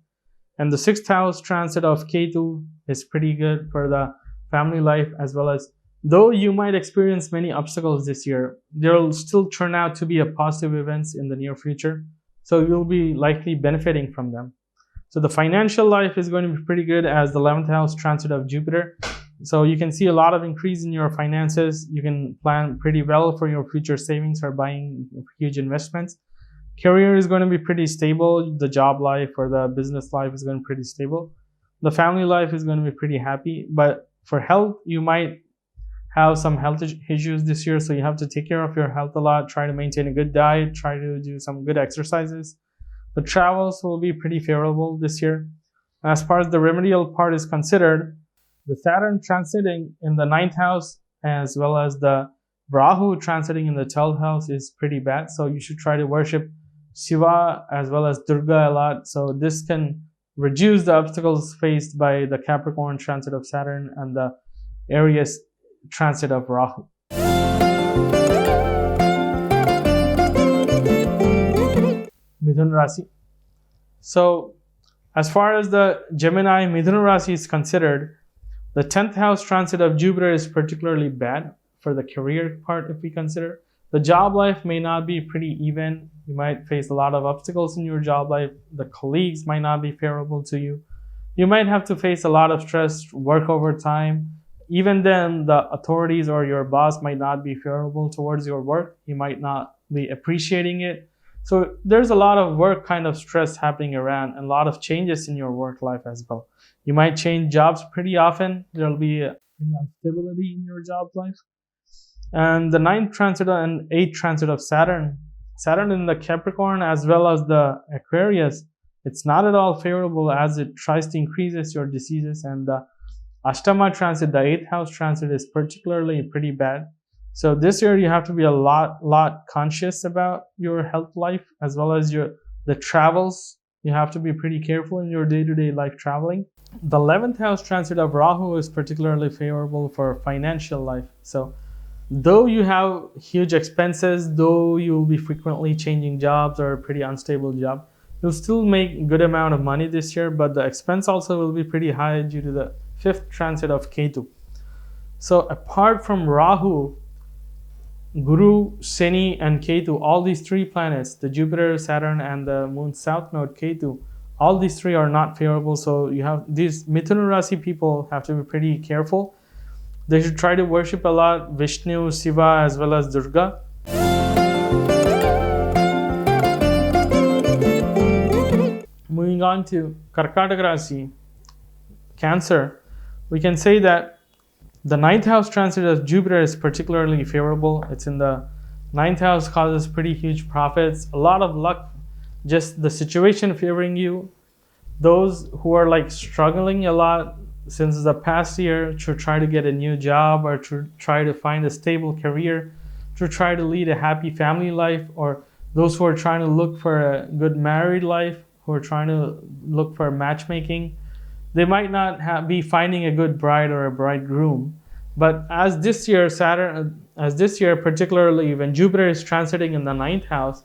And the 6th house transit of Ketu is pretty good for the family life, as well as, though you might experience many obstacles this year, there will still turn out to be a positive events in the near future. So you'll be likely benefiting from them. So the financial life is going to be pretty good as the 11th house transit of Jupiter. So you can see a lot of increase in your finances. You can plan pretty well for your future savings or buying huge investments. Career is going to be pretty stable. The job life or the business life is going to be pretty stable. The family life is going to be pretty happy. But for health, you might have some health issues this year. So you have to take care of your health a lot. Try to maintain a good diet. Try to do some good exercises. The travels will be pretty favorable this year. As far as the remedial part is considered, the Saturn transiting in the 9th house as well as the Rahu transiting in the 12th house is pretty bad. So you should try to worship Shiva as well as Durga a lot. So this can reduce the obstacles faced by the Capricorn transit of Saturn and the Aries transit of Rahu. Mithun Rasi. So as far as the Gemini Mithun Rasi is considered, the 10th house transit of Jupiter is particularly bad for the career part if we consider. The job life may not be pretty even. You might face a lot of obstacles in your job life. The colleagues might not be favorable to you. You might have to face a lot of stress, work overtime. Even then, the authorities or your boss might not be favorable towards your work. You might not be appreciating it. So there's a lot of work kind of stress happening around and a lot of changes in your work life as well. You might change jobs pretty often. There'll be instability in your job life. And the 9th transit and 8th transit of Saturn in the Capricorn as well as the Aquarius, it's not at all favorable as it tries to increase your diseases. And the Ashtama transit, the 8th house transit, is particularly pretty bad. So this year you have to be a lot conscious about your health life as well as the travels. You have to be pretty careful in your day-to-day life traveling. The 11th house transit of Rahu is particularly favorable for financial life. So though you have huge expenses, though you'll be frequently changing jobs or a pretty unstable job, you'll still make a good amount of money this year, but the expense also will be pretty high due to the 5th transit of Ketu. So apart from Rahu, Guru, Shani and Ketu, all these three planets, the Jupiter, Saturn and the moon's south node Ketu, all these three are not favorable. So you have these Mithuna Rasi people have to be pretty careful. They should try to worship a lot Vishnu, Shiva as well as Durga. Moving on to Karkataka Rasi, Cancer, we can say that the 9th house transit of Jupiter is particularly favorable. It's in the 9th house, causes pretty huge profits, a lot of luck, just the situation favoring you. Those who are like struggling a lot since the past year to try to get a new job or to try to find a stable career, to try to lead a happy family life, or those who are trying to look for a good married life, who are trying to look for matchmaking, they might not be finding a good bride or a bridegroom. But as this year, particularly when Jupiter is transiting in the 9th house,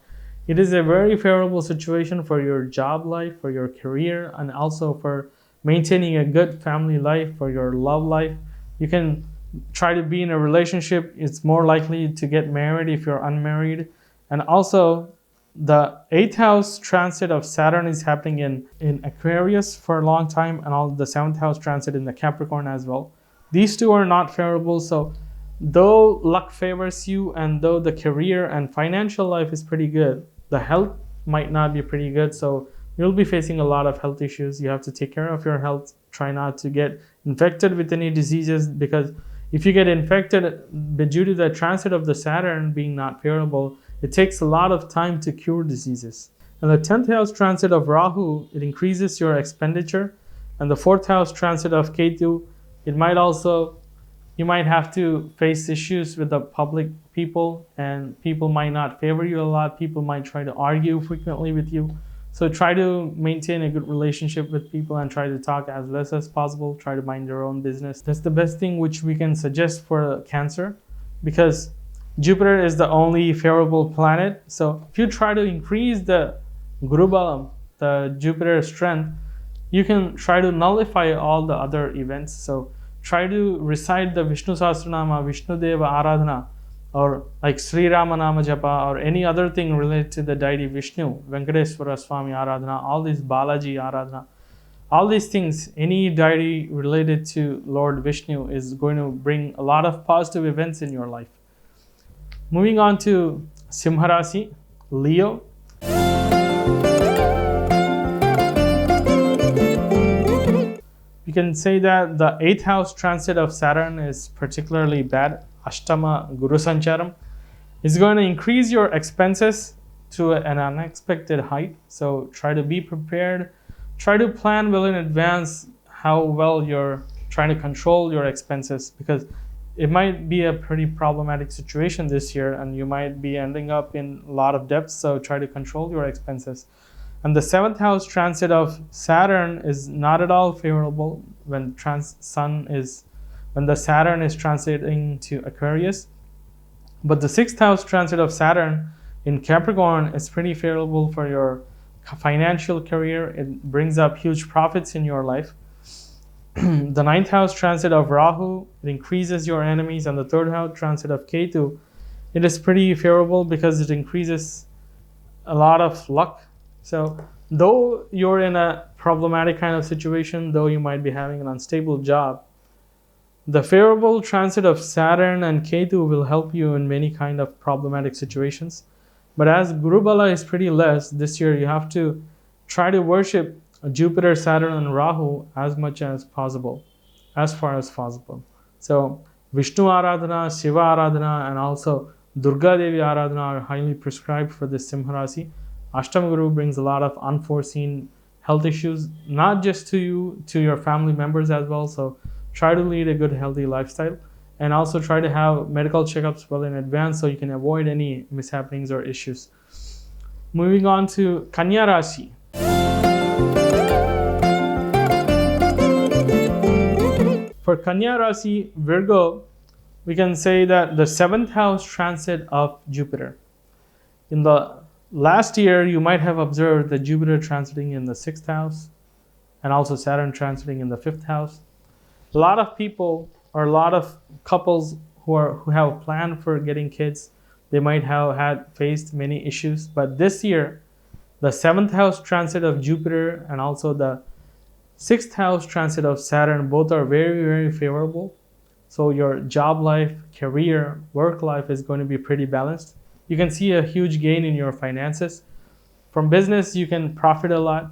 it is a very favorable situation for your job life, for your career, and also for maintaining a good family life, for your love life. You can try to be in a relationship. It's more likely to get married if you're unmarried. And also, The 8th house transit of Saturn is happening in Aquarius for a long time, and all the 7th house transit in the Capricorn as well. These two are not favorable, so though luck favors you and though the career and financial life is pretty good, the health might not be pretty good. So you'll be facing a lot of health issues. You have to take care of your health. Try not to get infected with any diseases, because if you get infected due to the transit of the Saturn being not favorable, it takes a lot of time to cure diseases. And the 10th house transit of Rahu, it increases your expenditure. And the 4th house transit of Ketu, you might have to face issues with the public people, and people might not favor you a lot. People might try to argue frequently with you. So try to maintain a good relationship with people and try to talk as less as possible. Try to mind your own business. That's the best thing which we can suggest for Cancer, because Jupiter is the only favorable planet. So if you try to increase the Guru Balam, the Jupiter strength, you can try to nullify all the other events. So try to recite the Vishnu Sahasranama, Vishnu Deva Aradhana, or like Sri Rama Nama Japa, or any other thing related to the deity Vishnu, Venkateswara Swami Aradhana, all these Balaji Aradhana, all these things, any deity related to Lord Vishnu is going to bring a lot of positive events in your life. Moving on to Simharasi, Leo. You can say that the 8th house transit of Saturn is particularly bad. Ashtama Guru Sancharam is going to increase your expenses to an unexpected height. So try to be prepared. Try to plan well in advance how well you're trying to control your expenses, because it might be a pretty problematic situation this year and you might be ending up in a lot of debts. So try to control your expenses. And the 7th house transit of Saturn is not at all favorable when the Saturn is transiting to Aquarius. But the 6th house transit of Saturn in Capricorn is pretty favorable for your financial career. It brings up huge profits in your life. The 9th house transit of Rahu, it increases your enemies. And the 3rd house transit of Ketu, it is pretty favorable because it increases a lot of luck. So though you're in a problematic kind of situation, though you might be having an unstable job, the favorable transit of Saturn and Ketu will help you in many kind of problematic situations. But as Guru Bala is pretty less this year, you have to try to worship Jupiter, Saturn and Rahu as much as possible, as far as possible. So Vishnu Aradhana, Shiva Aradhana and also Durga Devi Aradhana are highly prescribed for this Simharasi. Ashtama Guru brings a lot of unforeseen health issues, not just to you, to your family members as well. So try to lead a good, healthy lifestyle, and also try to have medical checkups well in advance so you can avoid any mishappenings or issues. Moving on to Kanya Rashi. For Kanya Rashi, Virgo, we can say that the 7th house transit of Jupiter. In the last year, you might have observed the Jupiter transiting in the 6th house and also Saturn transiting in the 5th house. A lot of people or a lot of couples who have planned for getting kids, they might have faced many issues. But this year, the 7th house transit of Jupiter and also the 6th house transit of Saturn, both are very, very favorable. So your job life, career, work life is going to be pretty balanced. You can see a huge gain in your finances. From business, you can profit a lot.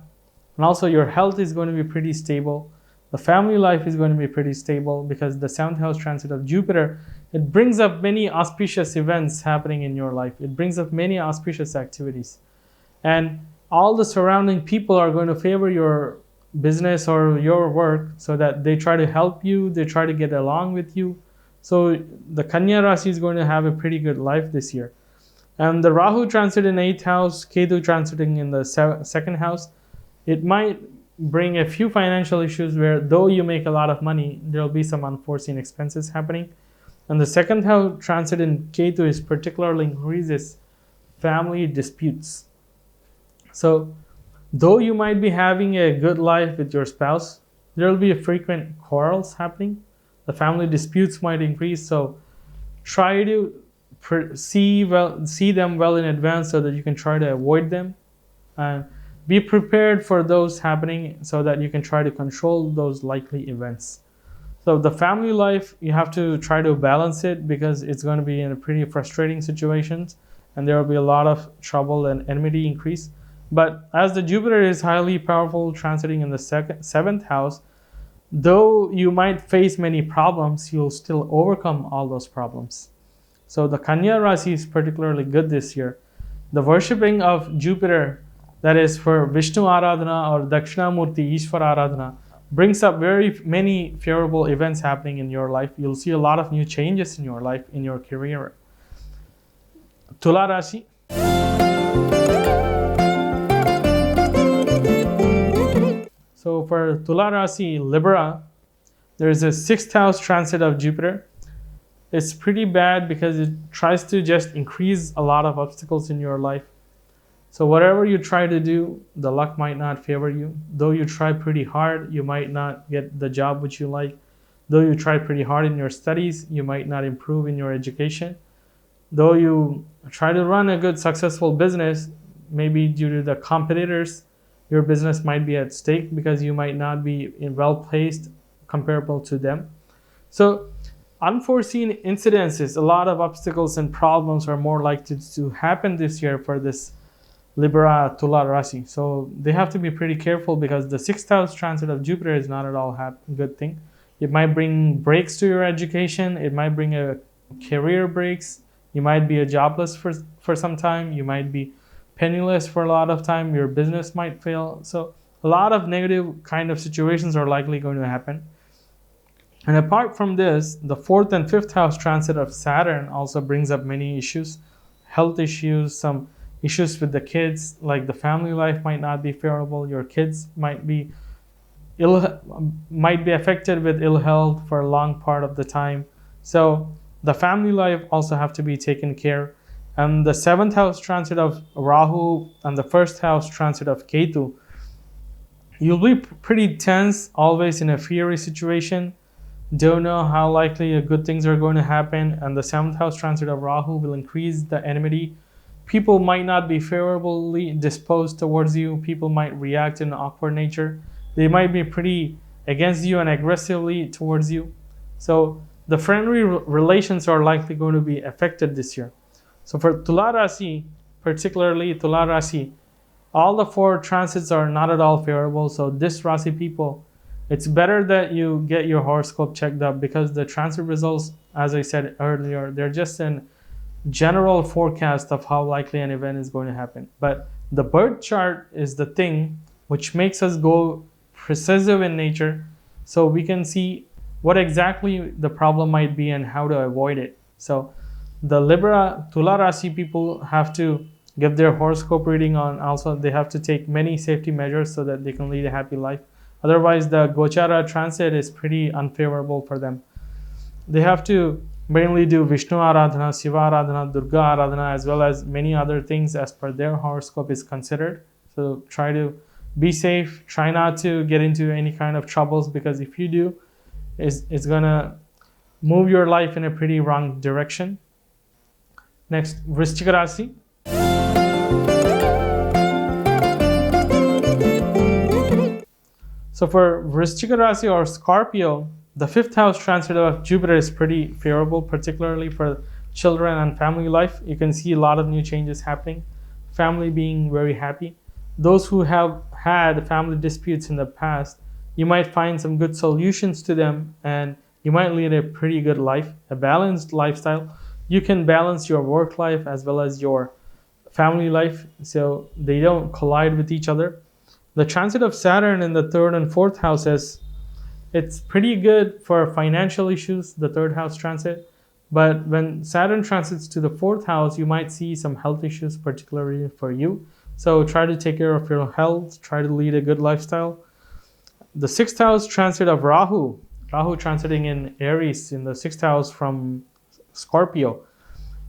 And also your health is going to be pretty stable. The family life is going to be pretty stable because the 7th house transit of Jupiter, it brings up many auspicious events happening in your life. It brings up many auspicious activities. And all the surrounding people are going to favor your business or your work, so that they try to help you, they try to get along with you. So the Kanya Rashi is going to have a pretty good life this year. And the Rahu transit in 8th house, Ketu transiting in the 2nd house, it might bring a few financial issues where though you make a lot of money, there will be some unforeseen expenses happening. And the 2nd house transit in Ketu is particularly increases family disputes. So though you might be having a good life with your spouse, there will be frequent quarrels happening. The family disputes might increase. So try to see them well in advance so that you can try to avoid them, and be prepared for those happening so that you can try to control those likely events. So the family life, you have to try to balance it because it's going to be in a pretty frustrating situations, and there will be a lot of trouble and enmity increase. But as the Jupiter is highly powerful transiting in the seventh house, though you might face many problems, you'll still overcome all those problems. So the Kanya Rasi is particularly good this year. The worshipping of Jupiter, that is for Vishnu Aradhana or Dakshinamurti Ishvara Aradhana, brings up very many favorable events happening in your life. You'll see a lot of new changes in your life, in your career. Tula Rasi. So for Tula Rasi, Libra, there is a 6th house transit of Jupiter. It's pretty bad because it tries to just increase a lot of obstacles in your life. So whatever you try to do, the luck might not favor you. Though you try pretty hard, you might not get the job which you like. Though you try pretty hard in your studies, you might not improve in your education. Though you try to run a good successful business, maybe due to the competitors, your business might be at stake because you might not be well placed comparable to them. So unforeseen incidences, a lot of obstacles and problems are more likely to happen this year for this Libra Tula Rasi. So they have to be pretty careful because the 6th house transit of Jupiter is not at all a good thing. It might bring breaks to your education. It might bring a career breaks. You might be a jobless for some time. You might be penniless for a lot of time. Your business might fail. So a lot of negative kind of situations are likely going to happen. And apart from this, the 4th and 5th house transit of Saturn also brings up many issues, health issues, some issues with the kids, like the family life might not be favorable. Your kids might be affected with ill health for a long part of the time. So the family life also have to be taken care. And the 7th house transit of Rahu and the 1st house transit of Ketu, you'll be pretty tense, always in a fiery situation. Don't know how likely good things are going to happen, and the 7th house transit of Rahu will increase the enmity. People might not be favorably disposed towards you. People might react in an awkward nature. They might be pretty against you and aggressively towards you. So the friendly relations are likely going to be affected this year. So for Tula Rasi, particularly Tula Rasi, all the 4 transits are not at all favorable. So this Rasi people, it's better that you get your horoscope checked up because the transit results, as I said earlier, they're just an general forecast of how likely an event is going to happen. But the birth chart is the thing which makes us go precisive in nature, so we can see what exactly the problem might be and how to avoid it. So the Libra Tula Rasi people have to give their horoscope reading on. Also, they have to take many safety measures so that they can lead a happy life. Otherwise, the Gochara transit is pretty unfavorable for them. They have to mainly do Vishnu Aradhana, Shiva Aradhana, Durga Aradhana, as well as many other things as per their horoscope is considered. So try to be safe. Try not to get into any kind of troubles, because if you do, it's going to move your life in a pretty wrong direction. Next, Vrishchika Rasi. So for Vrishchika Rasi or Scorpio, the 5th house transit of Jupiter is pretty favorable, particularly for children and family life. You can see a lot of new changes happening, family being very happy. Those who have had family disputes in the past, you might find some good solutions to them, and you might lead a pretty good life, a balanced lifestyle. You can balance your work life as well as your family life, so they don't collide with each other. The transit of Saturn in the 3rd and 4th houses, it's pretty good for financial issues, the 3rd house transit. But when Saturn transits to the 4th house, you might see some health issues, particularly for you. So try to take care of your health, try to lead a good lifestyle. The 6th house transit of Rahu transiting in Aries in the 6th house from Scorpio.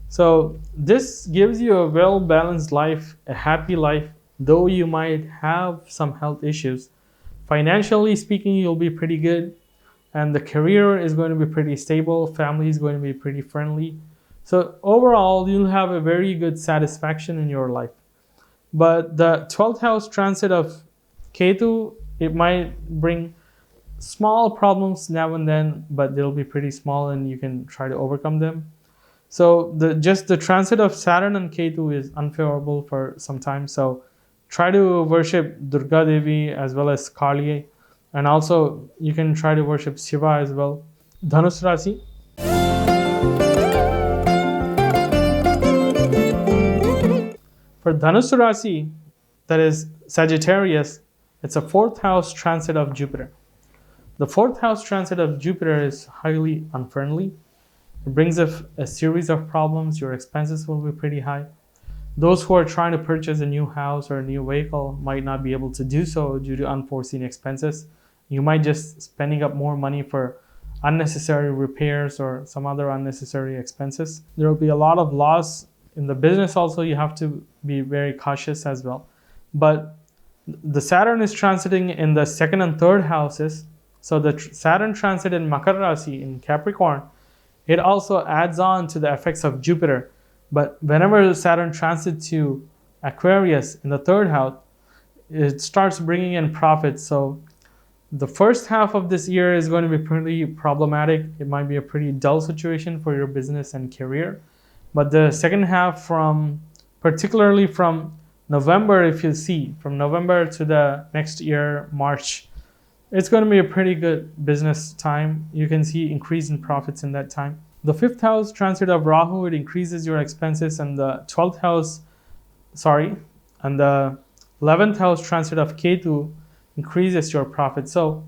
So this gives you a well-balanced life, a happy life, though you might have some health issues. Financially speaking, you'll be pretty good, and the career is going to be pretty stable. Family is going to be pretty friendly. So overall, you'll have a very good satisfaction in your life. But the 12th house transit of Ketu, it might bring small problems now and then, but they'll be pretty small and you can try to overcome them. So the transit of Saturn and Ketu is unfavorable for some time. So try to worship Durga Devi as well as Kali, and also you can try to worship Shiva as well. Dhanus Rasi. For Dhanus Rasi, that is Sagittarius, it's a 4th house transit of Jupiter. The 4th house transit of Jupiter is highly unfriendly. It brings a series of problems. Your expenses will be pretty high. Those who are trying to purchase a new house or a new vehicle might not be able to do so due to unforeseen expenses. You might just spending up more money for unnecessary repairs or some other unnecessary expenses. There will be a lot of loss in the business. Also, you have to be very cautious as well. But the Saturn is transiting in the 2nd and 3rd houses. So the Saturn transit in Makarasi in Capricorn, it also adds on to the effects of Jupiter. But whenever Saturn transits to Aquarius in the 3rd house, it starts bringing in profits. So the first half of this year is going to be pretty problematic. It might be a pretty dull situation for your business and career. But the second half, particularly from November, if you see, from November to the next year, March, it's going to be a pretty good business time. You can see increase in profits in that time. The 5th house transit of Rahu, it increases your expenses, and the 11th house transit of Ketu increases your profit. So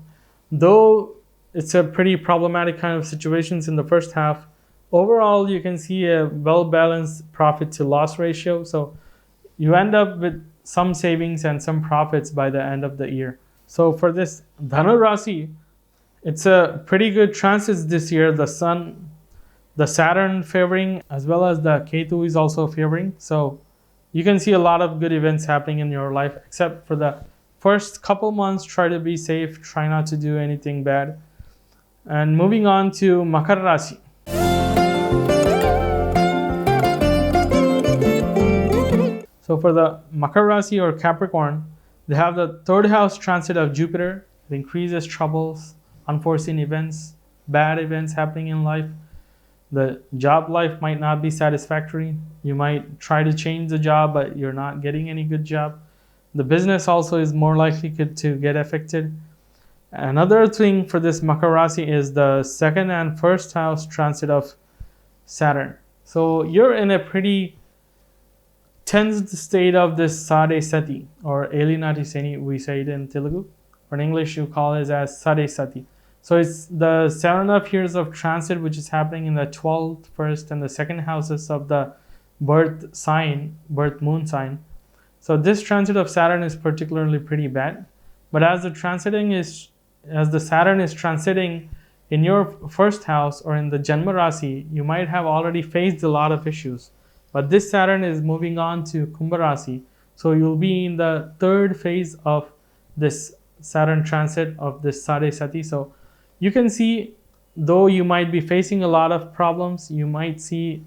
though it's a pretty problematic kind of situations in the first half, overall you can see a well-balanced profit to loss ratio. So you end up with some savings and some profits by the end of the year. So for this Dhanu Rasi, it's a pretty good transit this year. The Sun, the Saturn favoring, as well as the Ketu is also favoring. So you can see a lot of good events happening in your life, except for the first couple months. Try to be safe, try not to do anything bad. And moving on to Makarasi. So for the Makarasi or Capricorn, they have the 3rd house transit of Jupiter. It increases troubles, unforeseen events, bad events happening in life. The job life might not be satisfactory. You might try to change the job, but you're not getting any good job. The business also is more likely to get affected. Another thing for this Makarasi is the 2nd and 1st house transit of Saturn. So you're in a pretty tense state of this Sade Sati or Elinati Seni, we say it in Telugu, or in English you call it as Sade Sati. So it's the 7.5 years of transit which is happening in the 12th, 1st and the 2nd houses of the birth moon sign. So this transit of Saturn is particularly pretty bad. But as the Saturn is transiting in your 1st house or in the Janma Rasi, you might have already faced a lot of issues. But this Saturn is moving on to Kumbha Rasi. So you'll be in the 3rd phase of this Saturn transit of this Sade Sati. So you can see, though you might be facing a lot of problems, you might see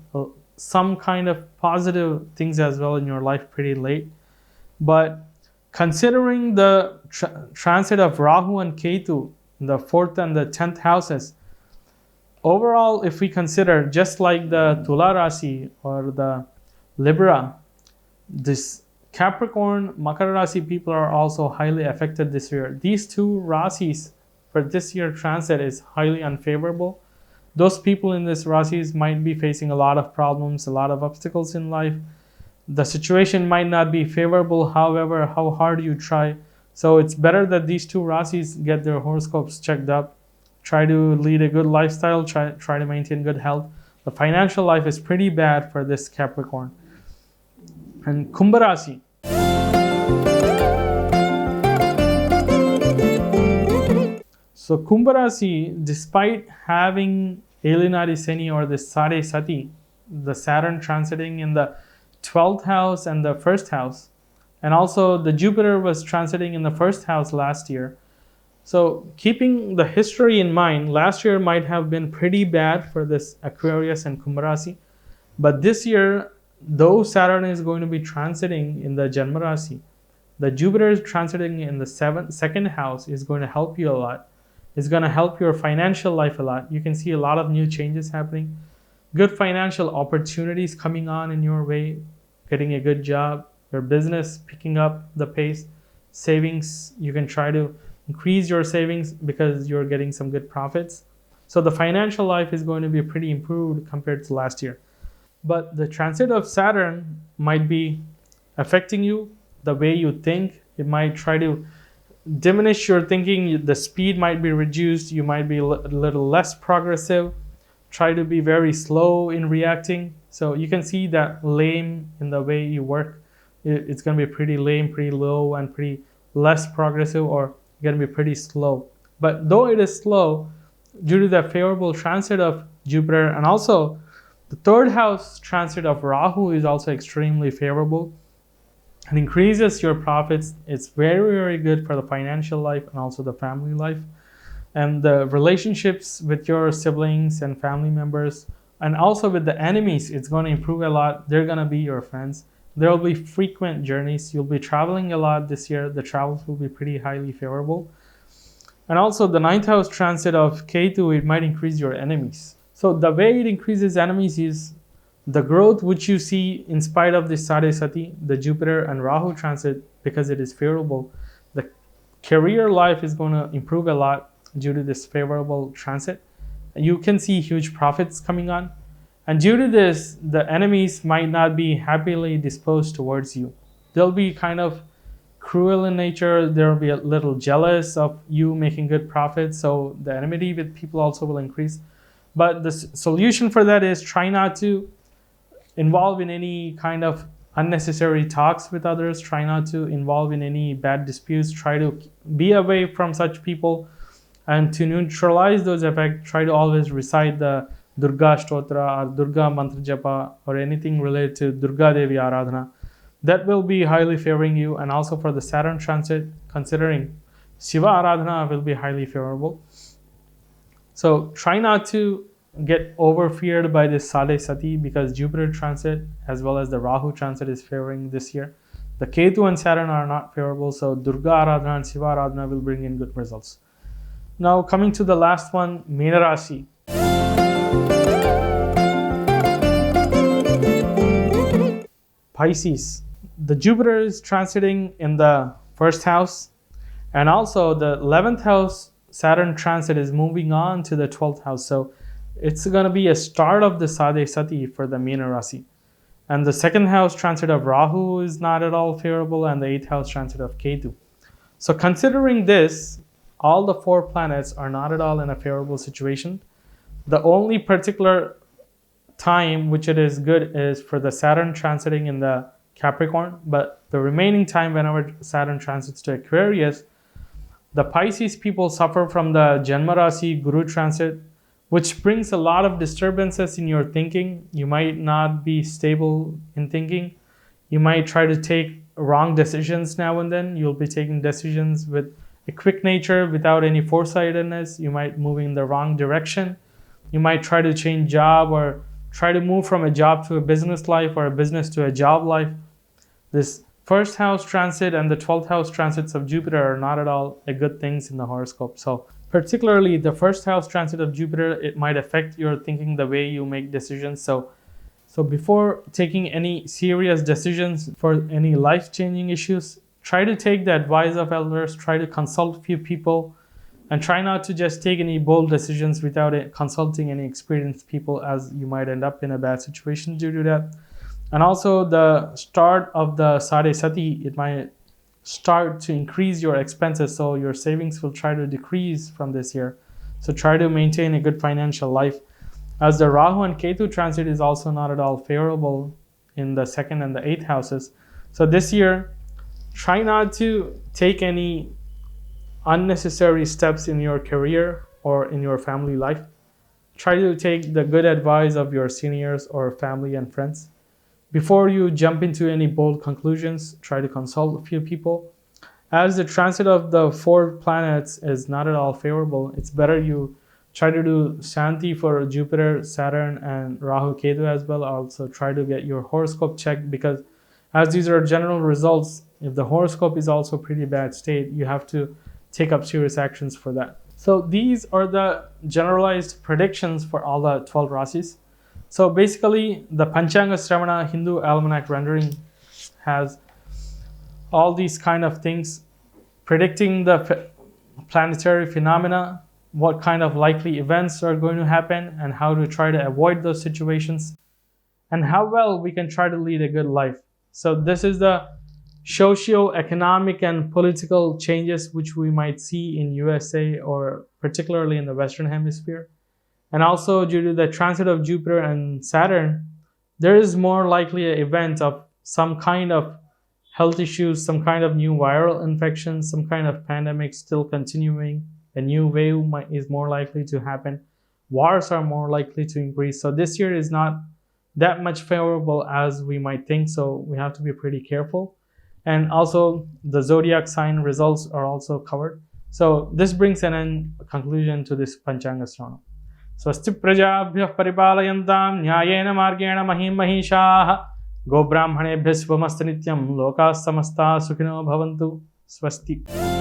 some kind of positive things as well in your life pretty late. But considering the transit of Rahu and Ketu in the 4th and the 10th houses, overall, if we consider just like the Tula Rasi or the Libra, this Capricorn, Makara Rasi people are also highly affected this year. These two Rasis for this year transit is highly unfavorable. Those people in this Rasis might be facing a lot of problems, a lot of obstacles in life. The situation might not be favorable, however, how hard you try. So it's better that these two Rasis get their horoscopes checked up. Try to lead a good lifestyle, try to maintain good health. The financial life is pretty bad for this Capricorn. And Kumbha Rasi. So Kumbha Rasi, despite having Elinari Seni or the Sade Sati, the Saturn transiting in the 12th house and the 1st house, and also the Jupiter was transiting in the 1st house last year. So keeping the history in mind, last year might have been pretty bad for this Aquarius and Kumbha Rasi. But this year, though Saturn is going to be transiting in the Janmarasi, the Jupiter is transiting in the second house is going to help you a lot. It's going to help your financial life a lot. You can see a lot of new changes happening. Good financial opportunities coming on in your way, getting a good job, your business picking up the pace, savings, you can try to increase your savings because you're getting some good profits. So the financial life is going to be pretty improved compared to last year. But the transit of Saturn might be affecting you, the way you think. It might try to diminish your thinking. The speed might be reduced. You might be a little less progressive. Try to be very slow in reacting. So you can see that lame in the way you work. It's going to be pretty lame, pretty low, and pretty less progressive, or going to be pretty slow. But though it is slow, due to the favorable transit of Jupiter, and also the third house transit of Rahu is also extremely favorable. It increases your profits. It's very, very good for the financial life and also the family life. And the relationships with your siblings and family members, and also with the enemies, it's going to improve a lot. They're going to be your friends. There will be frequent journeys. You'll be traveling a lot this year. The travels will be pretty highly favorable. And also the ninth house transit of Ketu, it might increase your enemies. So the way it increases enemies is the growth which you see in spite of the Sade Sati, the Jupiter and Rahu transit, because it is favorable. The career life is going to improve a lot due to this favorable transit. You can see huge profits coming on. And due to this, the enemies might not be happily disposed towards you. They'll be kind of cruel in nature. They'll be a little jealous of you making good profits. So the enmity with people also will increase. But the solution for that is try not to involve in any kind of unnecessary talks with others. Try not to involve in any bad disputes. Try to be away from such people. And to neutralize those effects, try to always recite the Durga Stotra or Durga Mantra Japa or anything related to Durga Devi Aradhana. That will be highly favoring you. And also for the Saturn transit, considering Shiva Aradhana will be highly favorable. So try not to get over-feared by this Sade Sati, because Jupiter transit as well as the Rahu transit is favoring this year. The Ketu and Saturn are not favorable, so Durga Aradhana and Shiva Aradhana will bring in good results. Now coming to the last one, Minarasi. Pisces. The Jupiter is transiting in the first house, and also the 11th house Saturn transit is moving on to the 12th house. So it's going to be a start of the Sade Sati for the Minarasi. And the second house transit of Rahu is not at all favorable, and the 8th house transit of Ketu. So considering this, all the 4 planets are not at all in a favorable situation. The only particular time which it is good is for the Saturn transiting in the Capricorn, but the remaining time whenever Saturn transits to Aquarius, the Pisces people suffer from the Janmarasi Guru transit, which brings a lot of disturbances in your thinking. You might not be stable in thinking. You might try to take wrong decisions now and then. You'll be taking decisions with a quick nature without any foresightedness. You might move in the wrong direction. You might try to change job or try to move from a job to a business life or a business to a job life. This first house transit and the 12th house transits of Jupiter are not at all a good things in the horoscope. So particularly the first house transit of Jupiter, it might affect your thinking, the way you make decisions. So before taking any serious decisions for any life-changing issues, try to take the advice of elders, try to consult a few people, and try not to just take any bold decisions without consulting any experienced people, as you might end up in a bad situation due to that. And also the start of the Sade Sati, it might start to increase your expenses, so your savings will try to decrease from this year. So try to maintain a good financial life, as the Rahu and Ketu transit is also not at all favorable in the 2nd and the 8th houses. So this year, try not to take any unnecessary steps in your career or in your family life. Try to take the good advice of your seniors or family and friends. Before you jump into any bold conclusions, try to consult a few people. As the transit of the 4 planets is not at all favorable, it's better you try to do Shanti for Jupiter, Saturn, and Rahu Ketu as well. Also try to get your horoscope checked, because as these are general results, if the horoscope is also pretty bad state, you have to take up serious actions for that. So these are the generalized predictions for all the 12 rasis. So basically, the Panchagashravanam Hindu almanac rendering has all these kind of things predicting the planetary phenomena, what kind of likely events are going to happen, and how to try to avoid those situations, and how well we can try to lead a good life. So this is the socio-economic and political changes which we might see in USA, or particularly in the Western Hemisphere. And also due to the transit of Jupiter and Saturn, there is more likely an event of some kind of health issues, some kind of new viral infection, some kind of pandemic still continuing. A new wave is more likely to happen. Wars are more likely to increase. So this year is not that much favorable as we might think. So we have to be pretty careful. And also the zodiac sign results are also covered. So this brings an end conclusion to this Panchagashravanam. स्वस्ति प्रजाभ्यः परिपालयन्तां न्यायेन मार्गेण महीं महिषाः गोब्राह्मणेभ्यः शुभमस्तु नित्यं लोकाः समस्ताः सुखिनो भवन्तु स्वस्ति।